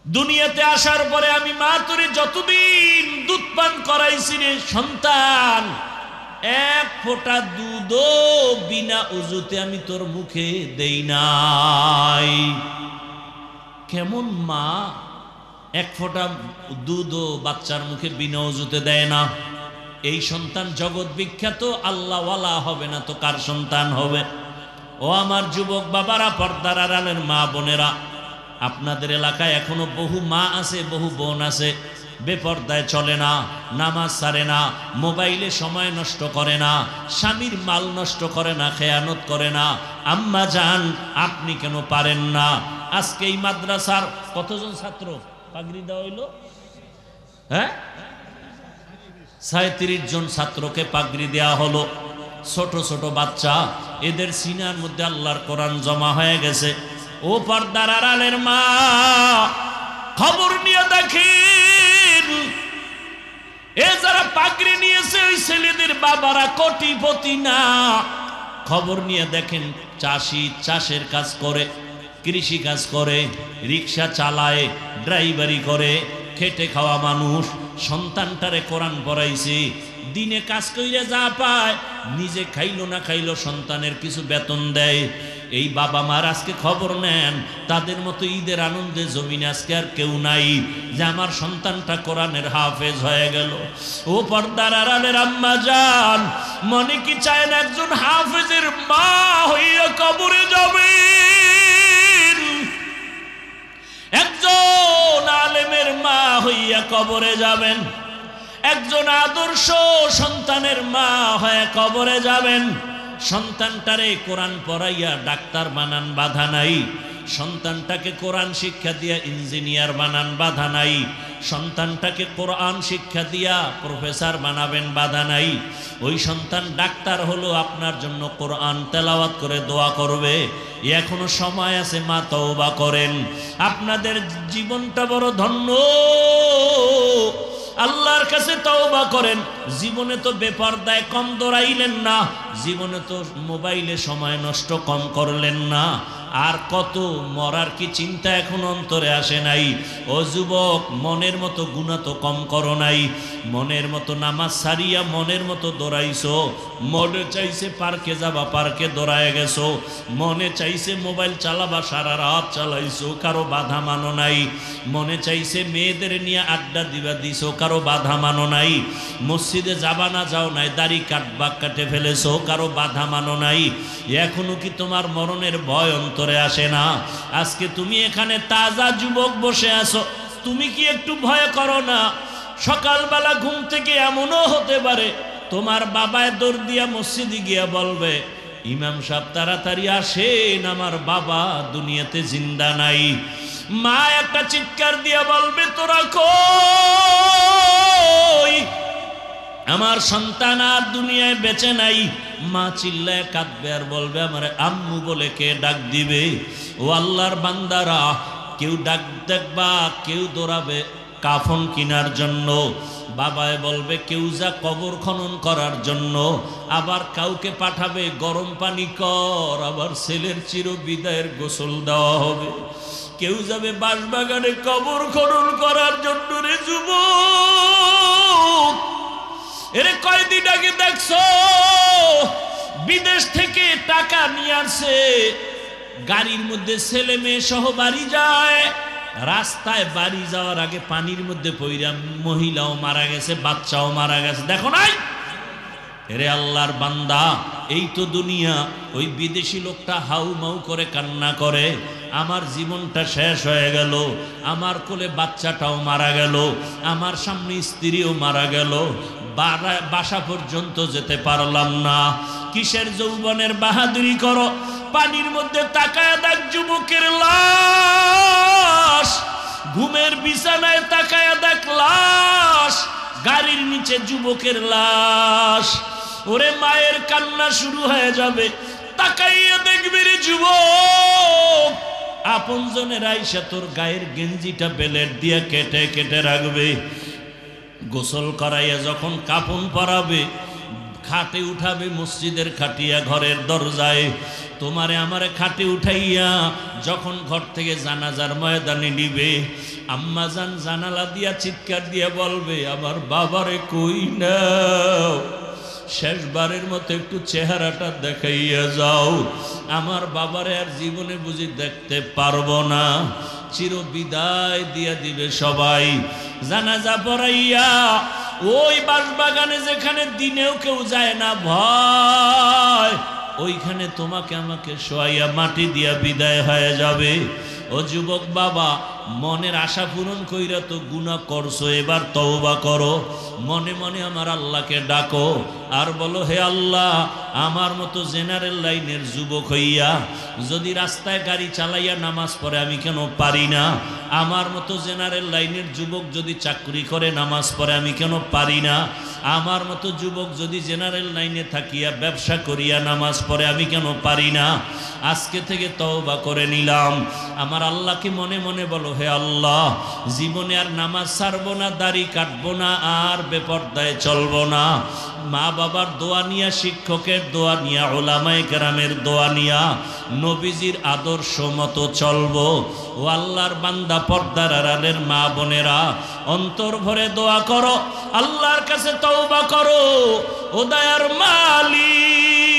দুনিয়াতে আসার পরে আমি মা তোরে যতদিন দুধ পান করাইছি রে সন্তান, 1 ফোঁটা দুধও বিনা ওযুতে আমি তোর মুখে দেই নাই। কেমন মা 1 ফোঁটা দুধও বাচ্চার মুখে বিনা ওযুতে দেয় না? এই সন্তান জগৎ বিখ্যাত, আল্লাহওয়ালা হবে না তো কার সন্তান হবে? ও আমার যুবক বাবারা, পর্দার আড়ালের মা বোনেরা, আপনাদের এলাকায় এখনো বহু মা আছে, বহু বোন আছে, বেপর্দায় চলে না, নামাজ ছাড়ে না, মোবাইলে সময় নষ্ট করে না, স্বামীর মাল নষ্ট করে না, খেয়ানত করে না। আম্মা জান আপনি কেন পারেন না? আজকে এই মাদ্রাসার কতজন ছাত্র পাগড়ি দেওয়া হইল? হ্যাঁ 37 জন ছাত্রকে পাগড়ি দেয়া হলো, ছোট ছোট বাচ্চা, এদের সিনার মধ্যে আল্লাহর কোরআন জমা হয়ে গেছে। ও পর্দার আড়ালের মা, খবর নিয়ে দেখেন এ যারা পাগড়ি নিয়েছে ওই ছেলেদের বাবারা কোটিপতি না। খবর নিয়ে দেখেন চাষি চাষের কাজ করে, কৃষি কাজ করে, রিক্সা চালায়, ড্রাইভারি করে, খেটে খাওয়া মানুষ। সন্তানটারে কোরআন পড়াইছে, দিনে কাজ কইরা যা পায়, নিজে খাইলো না খাইলো সন্তানের কিছু বেতন দেয়। এই বাবা মার আজকে খবর নেন, তাদের মতো ঈদের আনন্দে জমিনে আজকে আর কেউ নাই যে আমার সন্তানটা কোরআনের হাফেজ হয়ে গেল। ও পর্দার আড়ালের আম্মা জান, মনে কি চায় না একজন হাফেজের মা হইয়া কবরে যাবে, একজন আলেমের মা হইয়া কবরে যাবেন, একজন আদর্শ সন্তানের মা হয়ে কবরে যাবেন। সন্তানটারে কোরআন পড়াইয়া ডাক্তার বানান, বাধা নাই। সন্তানটাকে কোরআন শিক্ষা দিয়া ইঞ্জিনিয়ার বানান, বাধা নাই। সন্তানটাকে কোরআন শিক্ষা দিয়া প্রফেসর বানাবেন, বাধা নাই। ওই সন্তান ডাক্তার হলো আপনার জন্য কোরআন তেলাওয়াত করে দোয়া করবে, এখনো সময় আছে, মা তওবা করেন। আপনাদের জীবনটা বড় ধন্য, আল্লাহর কাছে তওবা করেন। জীবনে তো বেপরদায় কম দৌড়াইলেন না, জীবনে তো মোবাইলে সময় নষ্ট কম করলেন না, আর কত মরার কি চিন্তা এখন অন্তরে আসে নাই। ও যুবক, মনের মতো গুনাহ তো কম করো নাই, মনের মতো নামাজ সারিয়া মনের মতো দৌড়াইছো, মনে চাইছে পার্কে যাবা পার্কে দৌড়ায় গেছো, মনে চাইছে মোবাইল চালাবা সারা রাত চালাইছো, কারো বাধা মানো নাই। মনে চাইছে মেয়েদের নিয়ে আড্ডা দিবা দিছো, কারো বাধা মানো নাই। মসজিদে যাবা না যাও নাই, দাড়ি কাটবা কাটে ফেলেছো, কারো বাধা মানো নাই। এখনো কি তোমার মরণের ভয় অন্তরে আসে না? আজকে তুমি এখানে তাজা যুবক বসে আছো, তুমি কি একটু ভয় করো না? সকালবেলা ঘুম থেকে এমনও হতে পারে তোমার বাবায় দৌড় দিয়া মসজিদে গিয়া বলবে, ইমাম সাহেব তাড়াতাড়ি আসেন, আমার বাবা দুনিয়াতে জিন্দা নাই। মা একটা চিৎকার দিয়া বলবে, তোরা কই, আমার সন্তান আর দুনিয়ায় বেঁচে নাই। মা চিল্লায় কাঁদবে আর বলবে, আমার আম্মু বলে কে ডাক দিবে? ও আল্লাহর বান্দারা, কেউ ডাক দেখবা, কেউ দৌড়াবে কাফন কেনার জন্য, বাবায় বলবে কেউ যা কবর খনন করার জন্য, আবার কাউকে পাঠাবে গরম পানি কর, আবার ছেলের চির বিদায়ের গোসল দেওয়া হবে। কেউ যাবে বাঁশবাগানে কবর খনন করার জন্য। রে যুবক, এরে কয়দিন আগে দেখছো বিদেশ থেকে টাকা নিয়ে আসছে, গাড়ির মধ্যে ছেলে মেয়ে সহ বাড়ি যায়, রাস্তায় বাড়ি যাওয়ার আগে পানির মধ্যে পইরা মহিলাও মারা গেছে, বাচ্চাও মারা গেছে, দেখো নাই? এরে আল্লাহর বান্দা, এই তো দুনিয়া। ওই বিদেশি লোকটা হাউ মাউ করে কান্না করে, আমার জীবনটা শেষ হয়ে গেল, আমার কোলে বাচ্চাটাও মারা গেল, আমার সামনে স্ত্রীও মারা গেল, বাসা পর্যন্ত যেতে পারলাম না। কিসের যৌবনের বাহাদুরি করো? পানির মধ্যে তাকায় দেখ যুবকের লাশ, ঘুমের বিছানায় তাকায় দেখ লাশ, গাড়ির নিচে যুবকের লাশ। ওরে মায়ের কান্না শুরু হয়ে যাবে, তাকাইয়া দেখবি রে যুবক, আপনজনের আইসা তোর গায়ের গেঞ্জিটা বেলেট দিয়ে কেটে কেটে রাখবে, গোসল করাইয়া যখন কাফন পরাবে, খাটে উঠাবে, মসজিদের খাটিয়া ঘরের দরজায় তোমারে আমারে খাটে উঠাইয়া যখন ঘর থেকে জানাজার ময়দানে নিবে, আম্মা জান জানালা দিয়া চিৎকার দিয়া বলবে, আমার বাবারে কই নাও, শেষবারের মতো একটু চেহারাটা দেখাইয়া যাও, আমার বাবারে আর জীবনে বুঝি দেখতে পারবো না। চির বিদায় দিয়া দিবে সবাই। জানাজা পড়াইয়া ওই বাঁশবাগানে যেখানে দিনেও কেউ যায় না ভয়, ওইখানে তোমাকে আমাকে শোয়াইয়া মাটি দিয়া বিদায় হয়ে যাবে। ও যুবক বাবা, মনের আশা পূরণ কইরা তো গুনাহ করছো, এবার তওবা করো। মনে মনে আমার আল্লাহকে ডাকো আর বলো, হে আল্লাহ, আমার মতো জেনারেল লাইনের যুবক হইয়া যদি রাস্তায় গাড়ি চালাইয়া নামাজ পড়ে আমি কেন পারি না? আমার মতো জেনারেল লাইনের যুবক যদি চাকরি করে নামাজ পড়ে আমি কেন পারি না? আমার মতো যুবক যদি জেনারেল লাইনে থাকিয়া ব্যবসা করিয়া নামাজ পড়ে আমি কেন পারি না? আজকে থেকে তওবা করে নিলাম। আমার আল্লাহকে মনে মনে বলো, হে আল্লাহ, জীবনে আর নামাজ ছাড়বো না, দাড়ি কাটবো না, আর বেপরদায় চলবো না। মা বাবার দোয়া নিয়া, শিক্ষকের দোয়া নিয়া, উলামায়ে কেরামের দোয়া নিয়া নবীজির আদর্শ মতো চলবো। ও আল্লাহর বান্দা, পর্দার আড়ালের মা বোনেরা, অন্তর ভরে দোয়া করো, আল্লাহর কাছে তওবা করো। ও দয়ার মালিক,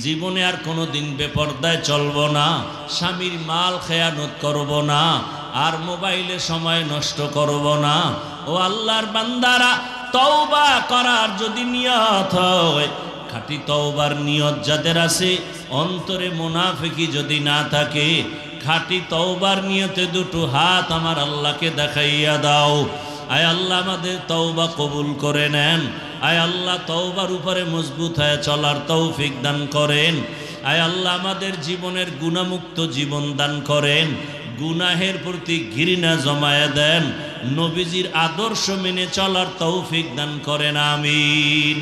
জীবনে আর কোনোদিন বেপরদায় চলবো না, স্বামীর মাল খেয়ানত করব না, আর মোবাইলে সময় নষ্ট করব না। ও আল্লাহর বান্দারা, তওবা করার যদি নিয়ত হয়, খাঁটি তওবার নিয়ত যাদের আছে, অন্তরে মুনাফিকি যদি না থাকে, খাঁটি তওবার নিয়তে দুটো হাত আমার আল্লাহকে দেখাইয়া দাও। আয় আল্লাহ, আমাদের তওবা কবুল করে নেন। আয় আল্লাহ, তওবার উপরে মজবুত হয়ে চলার তৌফিক দান করেন। আয় আল্লাহ, আমাদের জীবনের গুনাহমুক্ত জীবন দান করেন। গুনাহের প্রতি ঘৃণা জমায়ে দেন। নবীজির আদর্শ মেনে চলার তৌফিক দান করেন। আমিন।